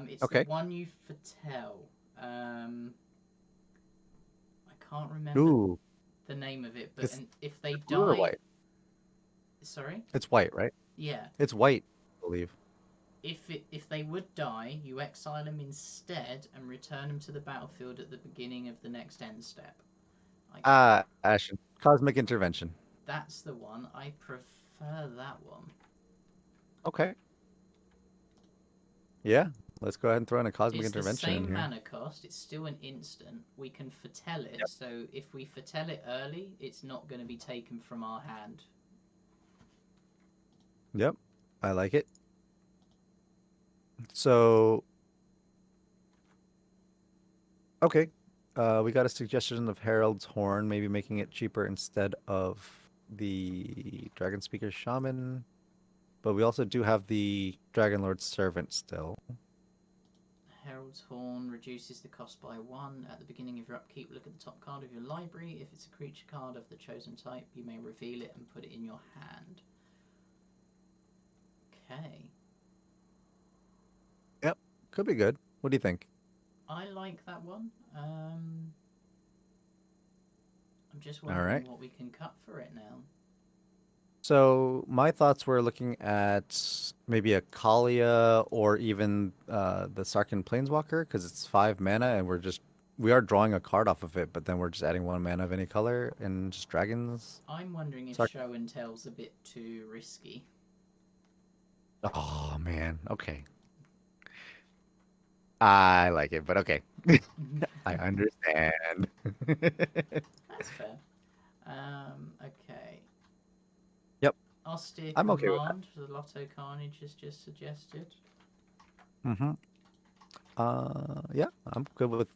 It's the Okay. one you foretell. I can't remember Ooh, the name of it, but it's if they blue or die, white? sorry, It's white, right? yeah, It's white, I believe. if they would die, you exile them instead and return them to the battlefield at the beginning of the next end step. I Ah, Ashen. Cosmic Intervention. That's the one. I prefer that one. Okay. Yeah. Let's go ahead and throw in a Cosmic It's the Intervention in same here. mana cost. It's still an instant. We can foretell it. Yep. So if we foretell it early, it's not going to be taken from our hand. Yep. I like it. So, okay. We got a suggestion of Harold's Horn, maybe making it cheaper instead of the Dragon Speaker Shaman. But we also do have the Dragon Lord's Servant still. Herald's Horn reduces the cost by 1. At the beginning of your upkeep, look at the top card of your library. If it's a creature card of the chosen type, you may reveal it and put it in your hand. Okay. Yep. Could be good. What do you think? I like that one. I'm just All wondering right. what we can cut for it now. So my thoughts were looking at maybe a Kalia or even the Sarkin Planeswalker because it's 5 mana and we are drawing a card off of it, but then we're just adding 1 mana of any color and just dragons. I'm wondering if Sarkin. Show and Tell's a bit too risky. Oh man. Okay. I like it, but okay. I understand. That's fair. Okay. Yep. Austere I'm okay with that. Command, the Lotto Carnage has just suggested. Mm-hmm. Yeah, I'm good with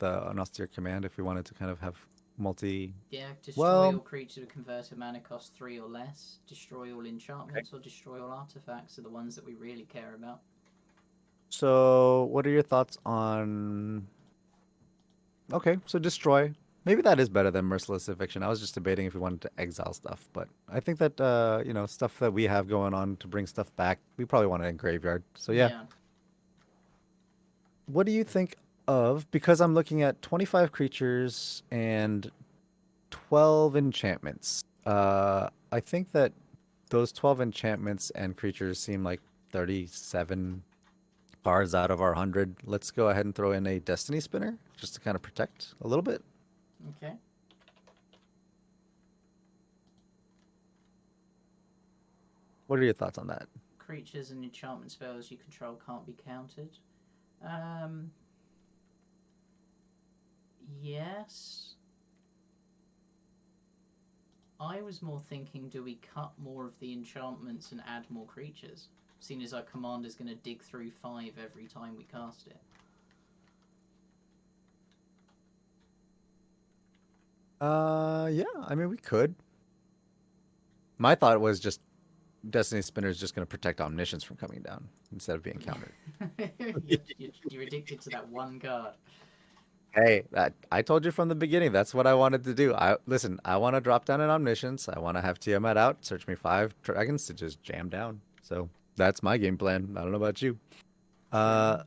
an austere command if we wanted to kind of have multi. Yeah, destroy all Well, creatures with converted mana cost 3 or less. Destroy all okay. enchantments or destroy all artifacts are the ones that we really care about. So, what are your thoughts on? Okay, so destroy. Maybe that is better than merciless eviction. I was just debating if we wanted to exile stuff, but I think that stuff that we have going on to bring stuff back, we probably want it in graveyard. So yeah, Yeah. what do you think of? Because I'm looking at 25 creatures and 12 enchantments. I think that those 12 enchantments and creatures seem like 37 cards out of our 100. Let's go ahead and throw in a Destiny Spinner just to kind of protect a little bit. Okay. What are your thoughts on that? Creatures and enchantment spells you control can't be countered. Um, yes. I was more thinking, do we cut more of the enchantments and add more creatures? Seeing as our commander's going to dig through 5 every time we cast it. Yeah, I mean, we could. My thought was just Destiny Spinner is just going to protect Omniscience from coming down instead of being countered. You're addicted to that one card. Hey, I told you from the beginning. That's what I wanted to do. Listen. I want to drop down an Omniscience. I want to have Tiamat out, search me 5 dragons to just jam down. So that's my game plan. I don't know about you. True. Uh,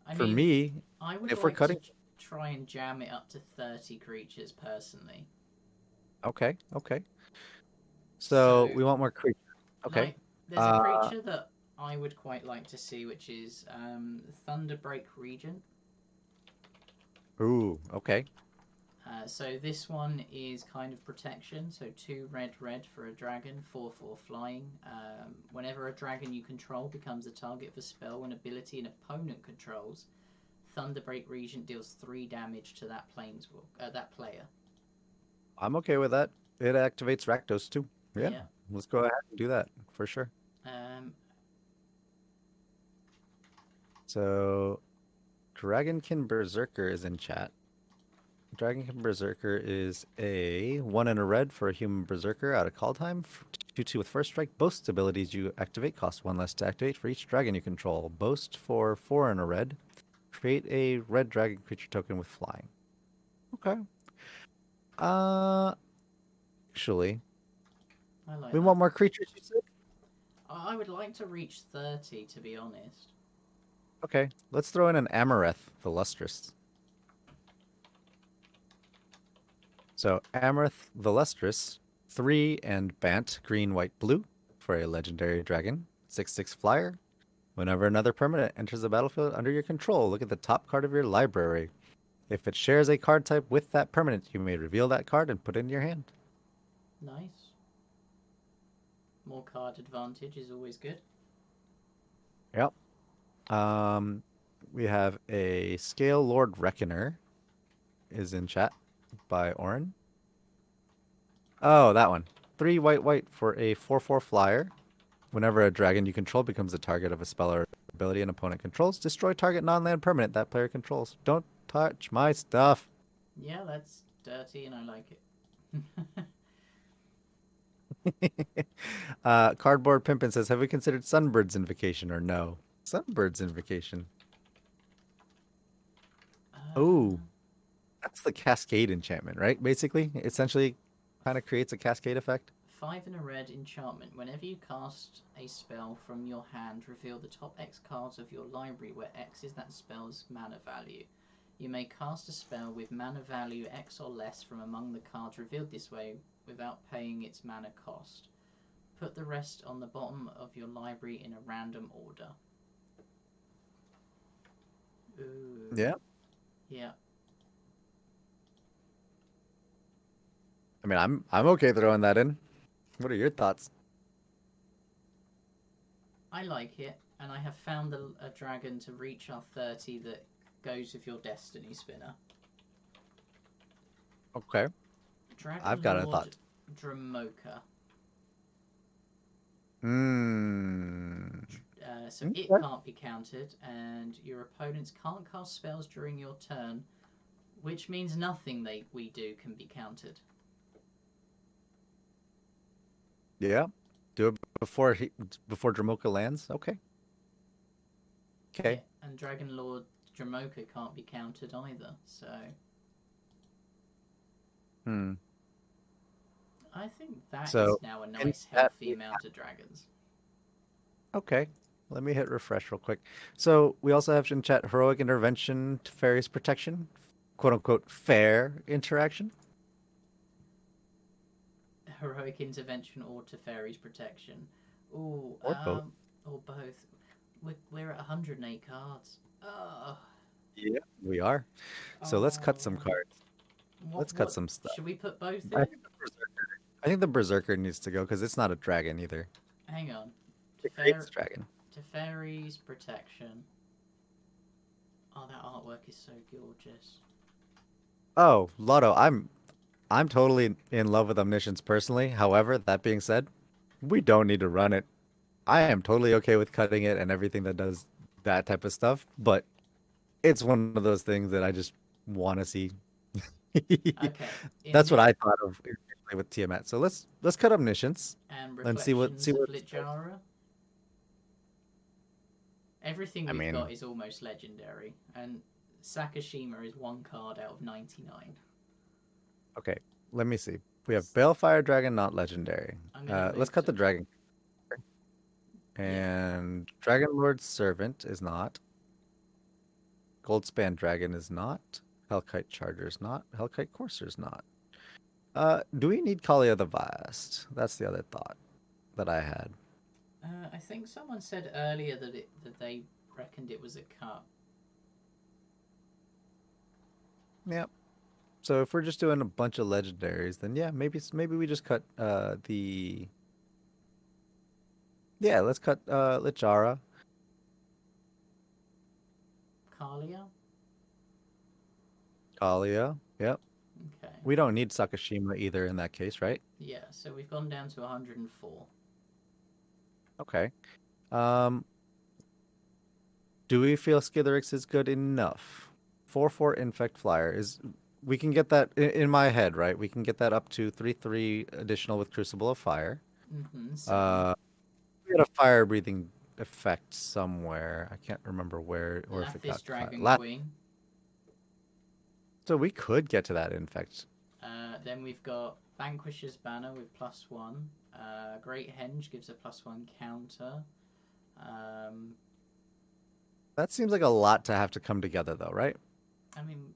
I for mean, me, I would if we're like to cutting, try and jam it up to 30 creatures personally. okay, okay. So, So we want more creatures. Okay. like, there's a Uh, creature that I would quite like to see, which is Thunderbreak Regent. ooh, okay. So this one is kind of protection. So 2 red red for a dragon, 4/4 flying. Whenever a dragon you control becomes a target of a spell and ability an opponent controls, Thunderbreak Regent deals 3 damage to that player. I'm okay with that. It activates Rakdos too. Yeah, Yeah. let's go ahead and do that for sure. Um, So Dragonkin Berserker is in chat. Dragonkin Berserker is a 1 and a red for a human berserker out of call time. 2/2 with first strike. Boast abilities you activate cost 1 less to activate for each dragon you control. Boast for 4 and a red. Create a red dragon creature token with flying. Okay. Uh, actually, I like we that. want more creatures, you said? I would like to reach 30, to be honest. Okay, let's throw in an Amareth, the Lustrous. So Amareth the Lustrous, 3 and Bant, green, white, blue for a legendary dragon. 6/6 flyer. Whenever another permanent enters the battlefield under your control, look at the top card of your library. If it shares a card type with that permanent, you may reveal that card and put it in your hand. Nice. More card advantage is always good. Yep. Um, we have a Scale Lord Reckoner is in chat by Orin. Oh, that one. 3 white white for a 4/4 flyer. Whenever a dragon you control becomes the target of a spell or ability an opponent controls, destroy target non-land permanent that player controls. Don't touch my stuff. Yeah, that's dirty and I like it. Cardboard Pimpin says, have we considered Sunbird's Invocation or no? Sunbird's Invocation. Oh, uh, that's the Cascade Enchantment, right? Basically, essentially kind of creates a cascade effect. 5 and a red enchantment. Whenever you cast a spell from your hand, reveal the top X cards of your library, where X is that spell's mana value. You may cast a spell with mana value X or less from among the cards revealed this way without paying its mana cost. Put the rest on the bottom of your library in a random order. Ooh. Yeah. Yeah. I mean, I'm okay throwing that in. What are your thoughts? I like it, and I have found a dragon to reach our 30 that goes with your Destiny Spinner. Okay. I've Dragon got a Lord thought. Dramoka. Hmm. So it Okay. can't be countered, and your opponents can't cast spells during your turn, which means nothing we do can be countered. Yeah. Do it before Dramoka lands. Okay. Yeah, Okay. and Dragon Lord Dramoka can't be countered either, so Hmm. I think that is So now a in nice, that healthy amount of dragons. okay. Let me hit refresh real quick. So we also have in chat heroic intervention, Teferi's protection, quote unquote fair interaction, Heroic intervention or Teferi's protection. Ooh, or both. or both. We're at 108 cards. Oh, Yeah, we are. So let's cut some oh. cards. What? Let's cut What? some stuff. Should we put both I in? think the berserker. I think the berserker needs to go because it's not a dragon either. Hang on. It creates dragon. Teferi's protection. Oh, that artwork is so gorgeous. Oh, Lotto, I'm totally in love with Omniscience personally. However, that being said, we don't need to run it. I am totally okay with cutting it and everything that does that type of stuff, but it's one of those things that I just want to see. Okay, in That's what this I thought of with Tiamat. So let's cut Omniscience and and see Reflections of what. Lichara. Everything I we've mean, got is almost legendary, and Sakashima is one card out of 99. okay, let me see. We have Balefire Dragon, not legendary. I'm gonna Let's move cut to the dragon. yeah. And Dragon Lord's Servant is not. Goldspan Dragon is not. Hellkite Charger's not. Hellkite Courser's not. Do we need Kalia the Vast? That's the other thought that I had. I think someone said earlier that they reckoned it was a cut. Yep. So if we're just doing a bunch of legendaries, then yeah, maybe we just cut the yeah, let's cut Lichara. Kalia. Kalia. Yep. Okay. We don't need Sakashima either in that case, right? Yeah. So we've gone down to 104. Okay. Um, do we feel Skitherix is good enough? 4/4 Infect Flyer is we can get that in my head, right? We can get that up to 3/3 additional with Crucible of Fire. Seven. Uh, we had a fire breathing effect somewhere. I can't remember where or if it Lathis got cut. Dragon Queen. So we could get to that infect. Then we've got Vanquisher's Banner with +1. Great Henge gives a +1 counter. Um, That seems like a lot to have to come together, though, right? I mean,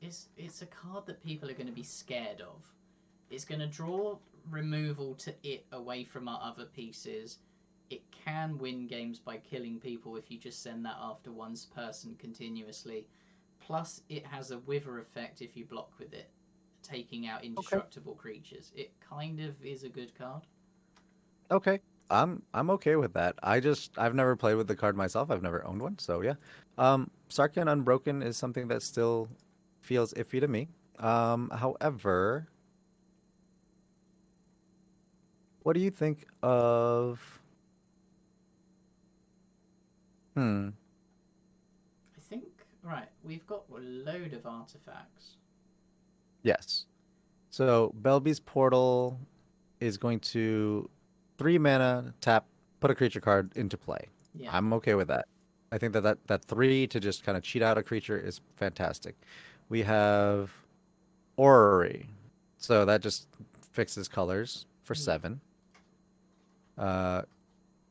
it's a card that people are going to be scared of. It's going to draw removal to it away from our other pieces. It can win games by killing people if you just send that after one person continuously. Plus, it has a wither effect if you block with it, taking out Okay. indestructible creatures. It kind of is a good card. Okay. I'm okay with that. I've never played with the card myself. I've never owned one, so yeah. Sarkhan Unbroken is something that still feels iffy to me. However, what do you think of hmm. I think, right, we've got a load of artifacts. Yes. So Belby's Portal is going to 3 mana tap, put a creature card into play. Yeah. I'm okay with that. I think that 3 to just kind of cheat out a creature is fantastic. We have Orrery. So that just fixes colors for Yeah. 7. Uh,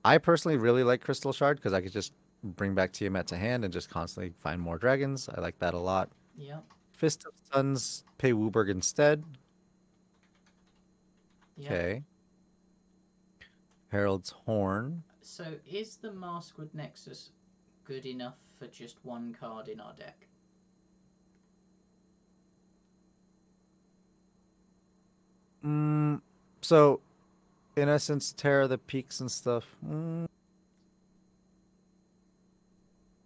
I personally really like Crystal Shard because I could just bring back Tiamat to hand and just constantly find more dragons. I like that a lot. Yeah. Fist of Suns, pay Wooburg instead. Yeah. Okay. Herald's Horn. So is the Maskwood Nexus good enough for just one card in our deck? So, in essence, Terra the Peaks and stuff.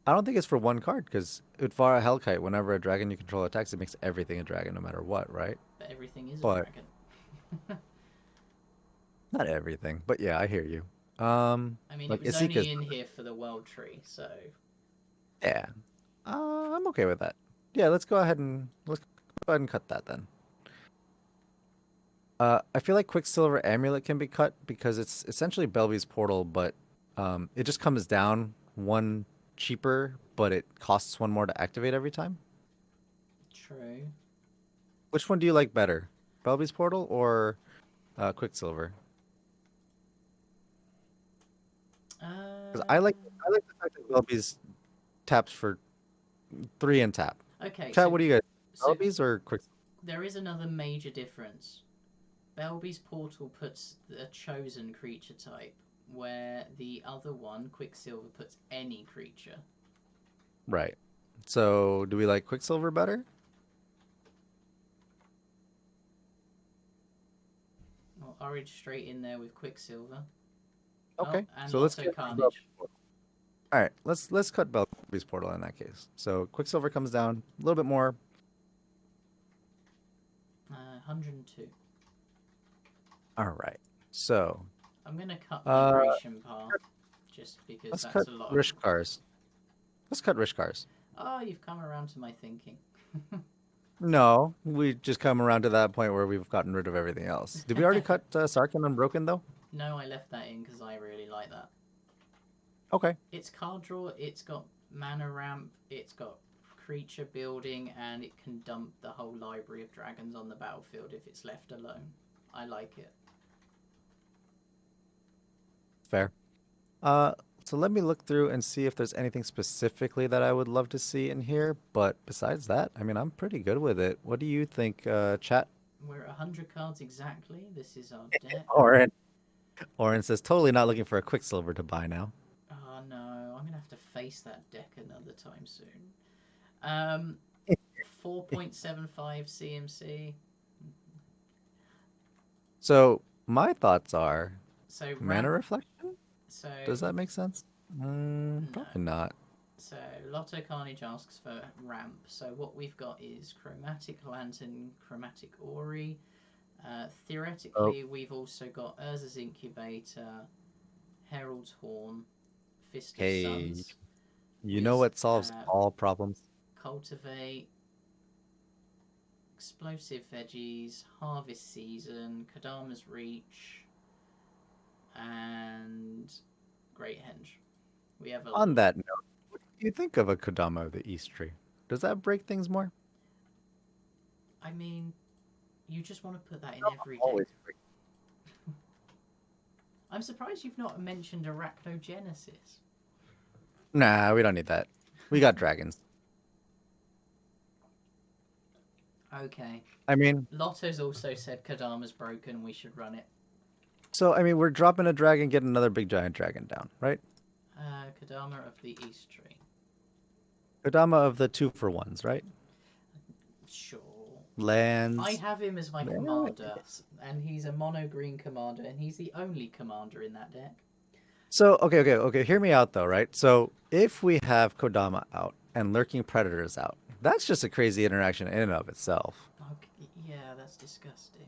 I don't think it's for one card because Utvara Hellkite, whenever a dragon you control attacks, it makes everything a dragon no matter what, right? But everything is a But dragon. not everything. But yeah, I hear you. I mean, it Like was Isika's. only in here for the World Tree, so Yeah, I'm okay with that. Yeah, let's go ahead and cut that then. I feel like Quicksilver Amulet can be cut because it's essentially Belby's Portal, but it just comes down one cheaper, but it costs one more to activate every time. True. Which one do you like better? Belby's Portal or Quicksilver? Because I like the fact that Belby's taps for 3 and tap. Okay, Chat, what do you guys? so Belby's or Quicksilver? there is another major difference. Belby's Portal puts a chosen creature type, where the other one, Quicksilver, puts any creature. Right. So, do we like Quicksilver better? Well, Orange straight in there with Quicksilver. Oh, Okay. and So let's Lotto get Carnage. All right, let's cut Belby's Portal in that case. So Quicksilver comes down a little bit more. 102. All right. So I'm going to cut uh, Migration Path, just because let's that's cut a lot of... Rishkars. Let's cut Rishkars. Oh, you've come around to my thinking. No, we just come around to that point where we've gotten rid of everything else. Did we already cut Sarkhan Unbroken though? No, I left that in because I really like that. Okay. It's card draw, it's got mana ramp, it's got creature building, and it can dump the whole library of dragons on the battlefield if it's left alone. I like it. Fair. So let me look through and see if there's anything specifically that I would love to see in here. But besides that, I mean, I'm pretty good with it. What do you think, chat? We're at 100 cards exactly. This is our deck. Oren says, totally not looking for a Quicksilver to buy now. Oh no, I'm going to have to face that deck another time soon. 4.75 CMC. So my thoughts are So mana reflection. So Does that make sense? no. Probably not. So Lotto Carnage asks for ramp. So what we've got is Chromatic Lantern, Chromatic Ori. Theoretically, we've also got Urza's Incubator, Herald's Horn, Fist of Suns. You know what solves all problems? Cultivate, Explosive Veggies, Harvest Season, Kadama's Reach, and Great Henge. We have On that note, what do you think of a Kodama of the East Tree? Does that break things more? I mean, you just want to put that in every Always deck. break. I'm surprised you've not mentioned Arachnogenesis. Nah, we don't need that. We got dragons. Okay. I mean, Lotto's also said Kadama's broken, we should run it. so I mean, we're dropping a dragon, get another big giant dragon down, right? Kadama of the East Tree. Kodama of the 2-for-1s, right? Sure. Lands. I have him as my commander, and he's a mono green commander, and he's the only commander in that deck. So, okay. Hear me out though, right? So, if we have Kodama out and Lurking Predators out, that's just a crazy interaction in and of itself. Okay, yeah, that's disgusting.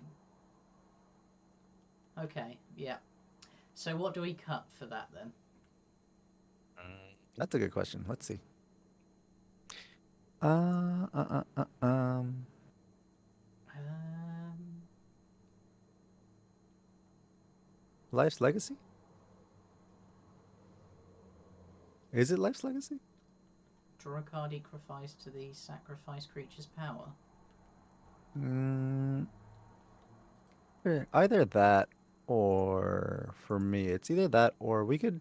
Okay, yeah. So what do we cut for that then? That's a good question. Let's see. Life's Legacy? Is it Life's Legacy? Draw a card equalize to the sacrifice creature's power. Either that, or for me, it's either that or we could.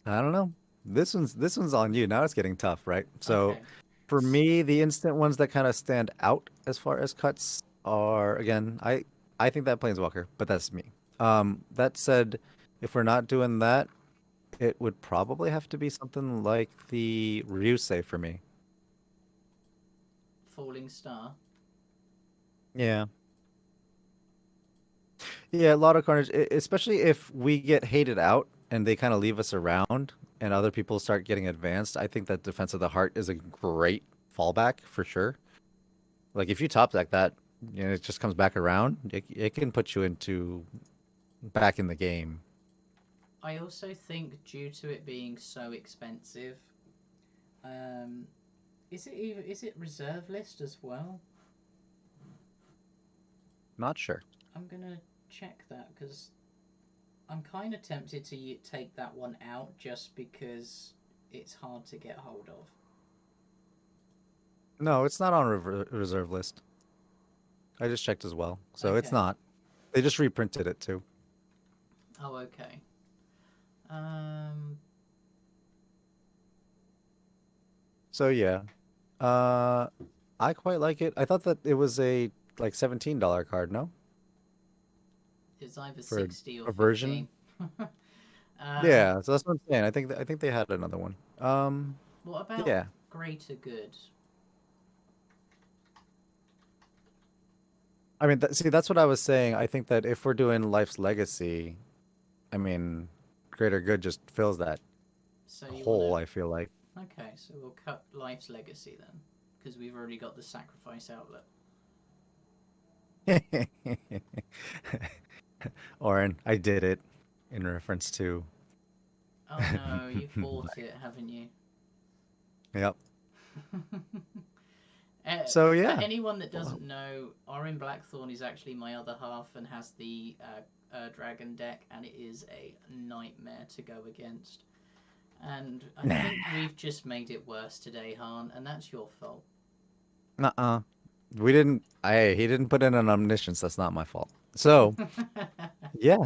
I don't know. This one's on you. Now it's getting tough, right? So Okay. for me, the instant ones that kind of stand out as far as cuts are again, I think that Planeswalker, but that's me. That said, if we're not doing that, it would probably have to be something like the Ryusei for me. Falling Star. Yeah. Yeah, a lot of carnage, especially if we get hated out and they kind of leave us around and other people start getting advanced. I think that Defense of the Heart is a great fallback for sure. Like if you top deck that, it just comes back around. It can put you into back in the game. I also think due to it being so expensive, is it reserve list as well? Not sure. I'm gonna check that because I'm kind of tempted to take that one out just because it's hard to get hold of. No, it's not on reserve list. I just checked as well, so it's Okay. not. They just reprinted it too. Oh, okay. Um, So yeah, uh, I quite like it. I thought that it was a like $17 card, no, it's either for 60 or a version. 15. um, Yeah, so that's what I'm saying. I think they had another one. what about Yeah. Greater Good? I mean, see, that's what I was saying. I think that if we're doing Life's Legacy, I mean, Greater Good just fills that So you want hole, to. I feel like. Okay, so we'll cut Life's Legacy then because we've already got the Sacrifice Outlet. Oren, I did it in reference to. Oh no, you've bought it, haven't you? Yep. So For yeah. anyone that Well, doesn't know, Orin Blackthorn is actually my other half and has the dragon deck, and it is a nightmare to go against. And I nah. think we've just made it worse today, Han, and that's your fault. Uh-uh. We didn't. He didn't put in an omniscience. That's not my fault. So yeah,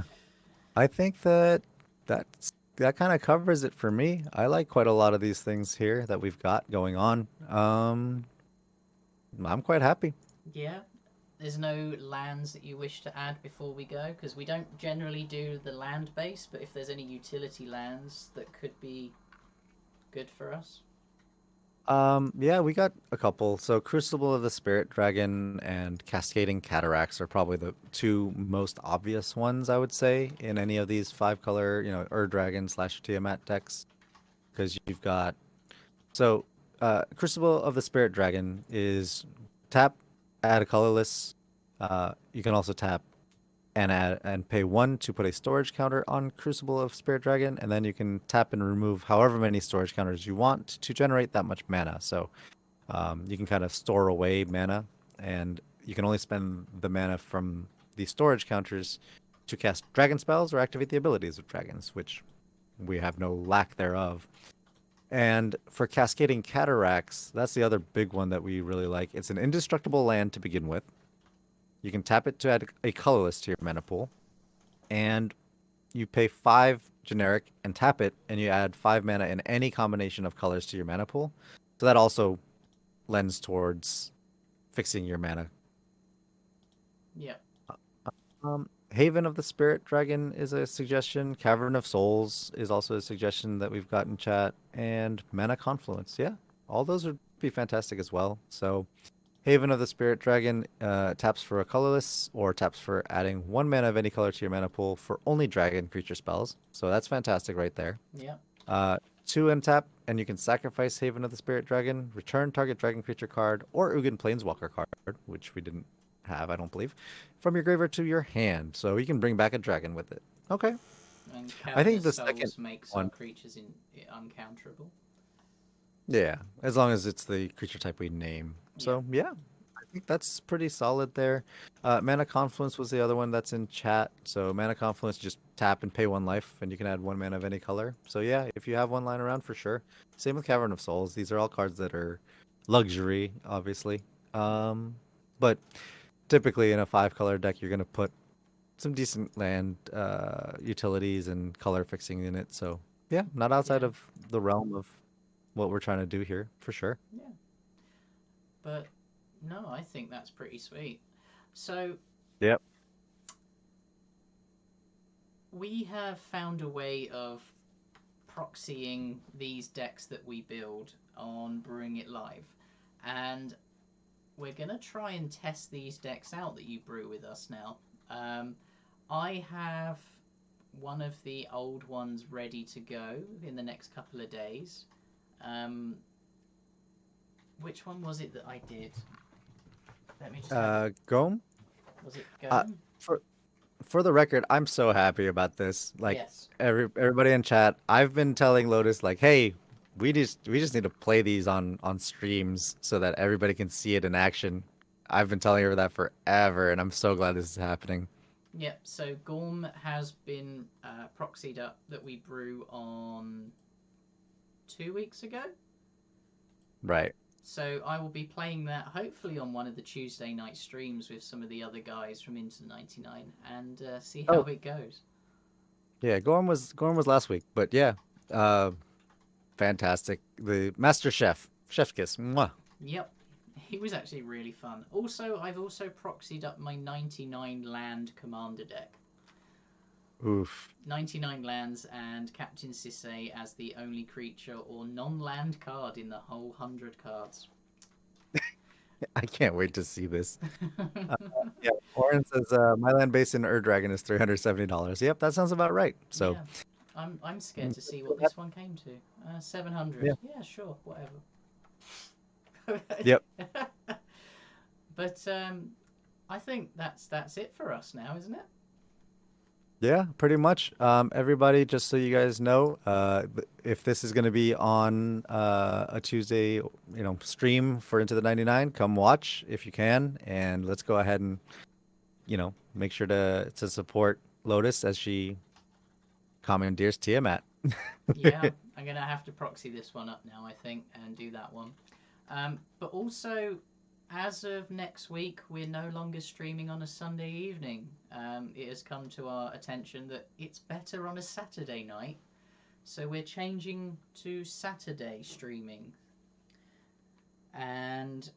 I think that that kind of covers it for me. I like quite a lot of these things here that we've got going on. I'm quite happy. Yeah, there's no lands that you wish to add before we go, because we don't generally do the land base, but if there's any utility lands that could be good for us. Yeah, we got a couple. So Crucible of the Spirit Dragon and Cascading Cataracts are probably the two most obvious ones, I would say, in any of these five color, Ur Dragon slash Tiamat decks. Because you've got so Crucible of the Spirit Dragon is tap, add a colorless. You can also tap and pay one to put a storage counter on Crucible of Spirit Dragon, and then you can tap and remove however many storage counters you want to generate that much mana. So you can kind of store away mana, and you can only spend the mana from the storage counters to cast dragon spells or activate the abilities of dragons, which we have no lack thereof. And for Cascading Cataracts, that's the other big one that we really like. It's an indestructible land to begin with. You can tap it to add a colorless to your mana pool, and you pay 5 generic and tap it, and you add 5 mana in any combination of colors to your mana pool. So that also lends towards fixing your mana. Yeah. Haven of the Spirit Dragon is a suggestion. Cavern of Souls is also a suggestion that we've got in chat. And Mana Confluence. Yeah, all those would be fantastic as well. So Haven of the Spirit Dragon taps for a colorless or taps for adding 1 mana of any color to your mana pool for only dragon creature spells. So that's fantastic right there. Yeah. Uh, 2 tap, and you can sacrifice Haven of the Spirit Dragon, return target dragon creature card, or Ugin Planeswalker card, which we didn't have, I don't believe, from your graveyard to your hand. So you can bring back a dragon with it. Okay. And I Cavern think of the second Souls makes our one, creatures uncounterable. yeah, as long as it's the creature type we name. Yeah. So yeah, I think that's pretty solid there. Mana Confluence was the other one that's in chat. So Mana Confluence, just tap and pay 1 life, and you can add 1 mana of any color. So yeah, if you have one lying around, for sure. Same with Cavern of Souls. These are all cards that are luxury, obviously. But typically in a 5 color deck, you're gonna put some decent land utilities and color fixing in it. So yeah, not outside Yeah. of the realm of what we're trying to do here, for sure. Yeah. But no, I think that's pretty sweet. So Yep. we have found a way of proxying these decks that we build on Brewing It Live. And we're going to try and test these decks out that you brew with us now. I have one of the old ones ready to go in the next couple of days. Which one was it that I did? Let me just have it. Gome. Was it Uh, Go? for for the record, I'm so happy about this. Like Yes. everybody in chat, I've been telling Lotus like, hey, we just need to play these on streams so that everybody can see it in action. I've been telling her that forever, and I'm so glad this is happening. Yep, so Gorm has been proxied up that we brew on 2 weeks ago. Right. So I will be playing that hopefully on one of the Tuesday night streams with some of the other guys from Into 99 and see how Oh, it goes. yeah. Gorm was last week, but yeah, uh, fantastic. The Master Chef kiss. Mwah. Yep, he was actually really fun. Also, I've also proxied up my 99 land commander deck. Oof. 99 lands and Captain Sisay as the only creature or non-land card in the whole 100 cards. I can't wait to see this. Uh, yeah, Oren says my land base in Ur Dragon is $370. Yep, that sounds about right. So, Yeah, I'm scared mm, to see what this one came to. 700. yeah, Yeah, sure, whatever. yep, But I think that's it for us now, isn't it? yeah, pretty much. Everybody, just so you guys know, if this is going to be on a Tuesday, stream for Into the 99, come watch if you can, and let's go ahead and make sure to support Lotus as she commandeers Tiamat. Yeah, I'm gonna have to proxy this one up now, I think, and do that one. But also, as of next week, we're no longer streaming on a Sunday evening. It has come to our attention that it's better on a Saturday night, so we're changing to Saturday streaming. And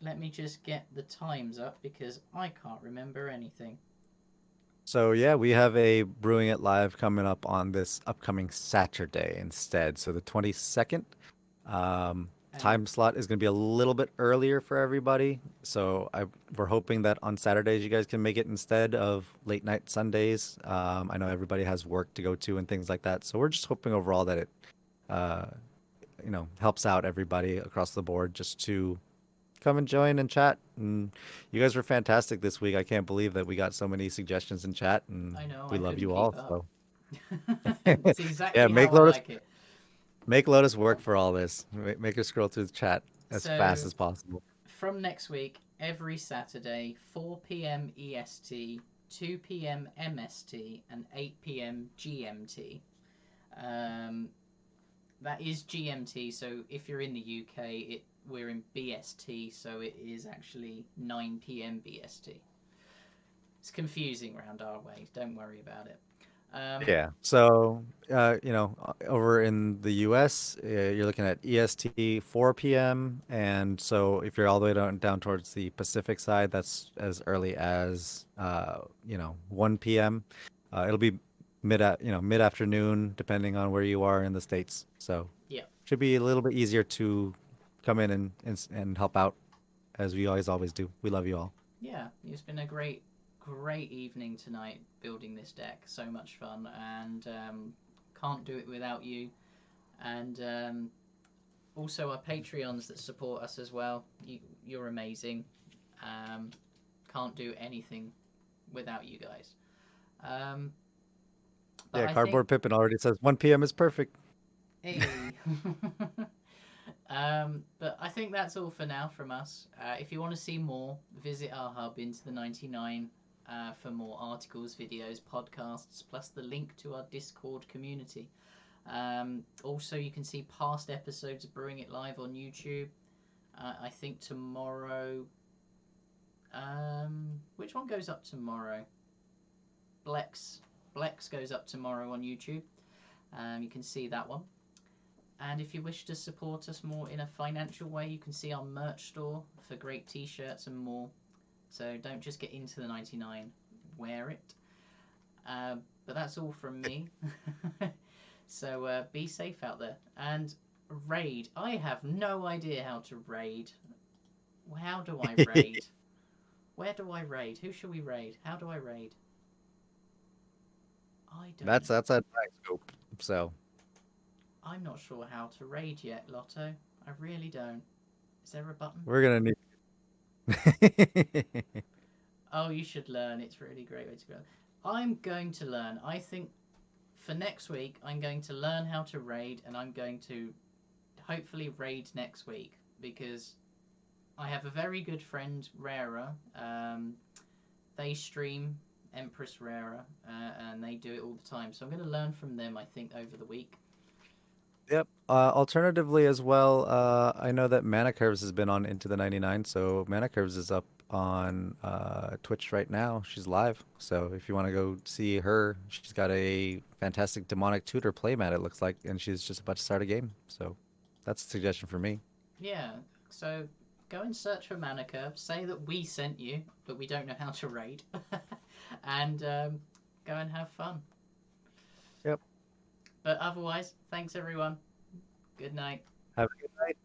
let me just get the times up because I can't remember anything. So yeah, we have a Brewing It Live coming up on this upcoming Saturday instead. So the 22nd. And Time slot is going to be a little bit earlier for everybody. So we're hoping that on Saturdays you guys can make it instead of late night Sundays. I know everybody has work to go to and things like that. So we're just hoping overall that it, uh, helps out everybody across the board just to come and join and chat. And you guys were fantastic this week. I can't believe that we got so many suggestions in chat, and I know we I love couldn't you keep all. up. So It's yeah, exactly how I like it. Make Lotus work for all this. Make her scroll through the chat as fast So as possible. from next week, every Saturday, 4 p.m. EST, 2 p.m. MST, and 8 p.m. GMT. Um, that is GMT. So if you're in the UK, we're in BST, so it is actually 9 p.m. BST. It's confusing round our way. Don't worry about it. Yeah. So, over in the US, you're looking at EST 4 p.m. And so if you're all the way down towards the Pacific side, that's as early as, 1 p.m. It'll be mid-afternoon, depending on where you are in the States. So Yeah, should be a little bit easier to come in and help out as we always do. We love you all. yeah. It's been a great evening tonight building this deck. So much fun, and can't do it without you. And also our Patreons that support us as well. You're amazing. Um, can't do anything without you guys. Um, but Yeah, I think, Cardboard Pippin already says 1 p.m. is perfect. hey. But I think that's all for now from us. If you want to see more, visit our hub Into the 99 for more articles, videos, podcasts, plus the link to our Discord community. Also, you can see past episodes of Brewing It Live on YouTube. I think tomorrow. Which one goes up tomorrow? Blex goes up tomorrow on YouTube. You can see that one. And if you wish to support us more in a financial way, you can see our merch store for great t-shirts and more. So don't just get into the 99, wear it. But that's all from me. So be safe out there. And raid. I have no idea how to raid. How do I raid? Where do I raid? Who should we raid? How do I raid? I don't That's know. that's a nice scope. So I'm not sure how to raid yet, Lotto. I really don't. Is there a button? we're gonna need. Oh, you should learn. It's a really great way to go. I'm going to learn. I think for next week, I'm going to learn how to raid, and I'm going to hopefully raid next week because I have a very good friend, Rara. They stream Empress Rara, and they do it all the time. So I'm going to learn from them, I think, over the week. Yep. Alternatively, as well, I know that Mana Curves has been on Into the 99, so Mana Curves is up on Twitch right now. She's live, so if you want to go see her, she's got a fantastic demonic tutor playmat, it looks like, and she's just about to start a game. So that's a suggestion for me. Yeah, so go and search for Mana Curve. Say that we sent you, but we don't know how to raid. And go and have fun. Yep. But otherwise, thanks everyone. Good night. Have a good night.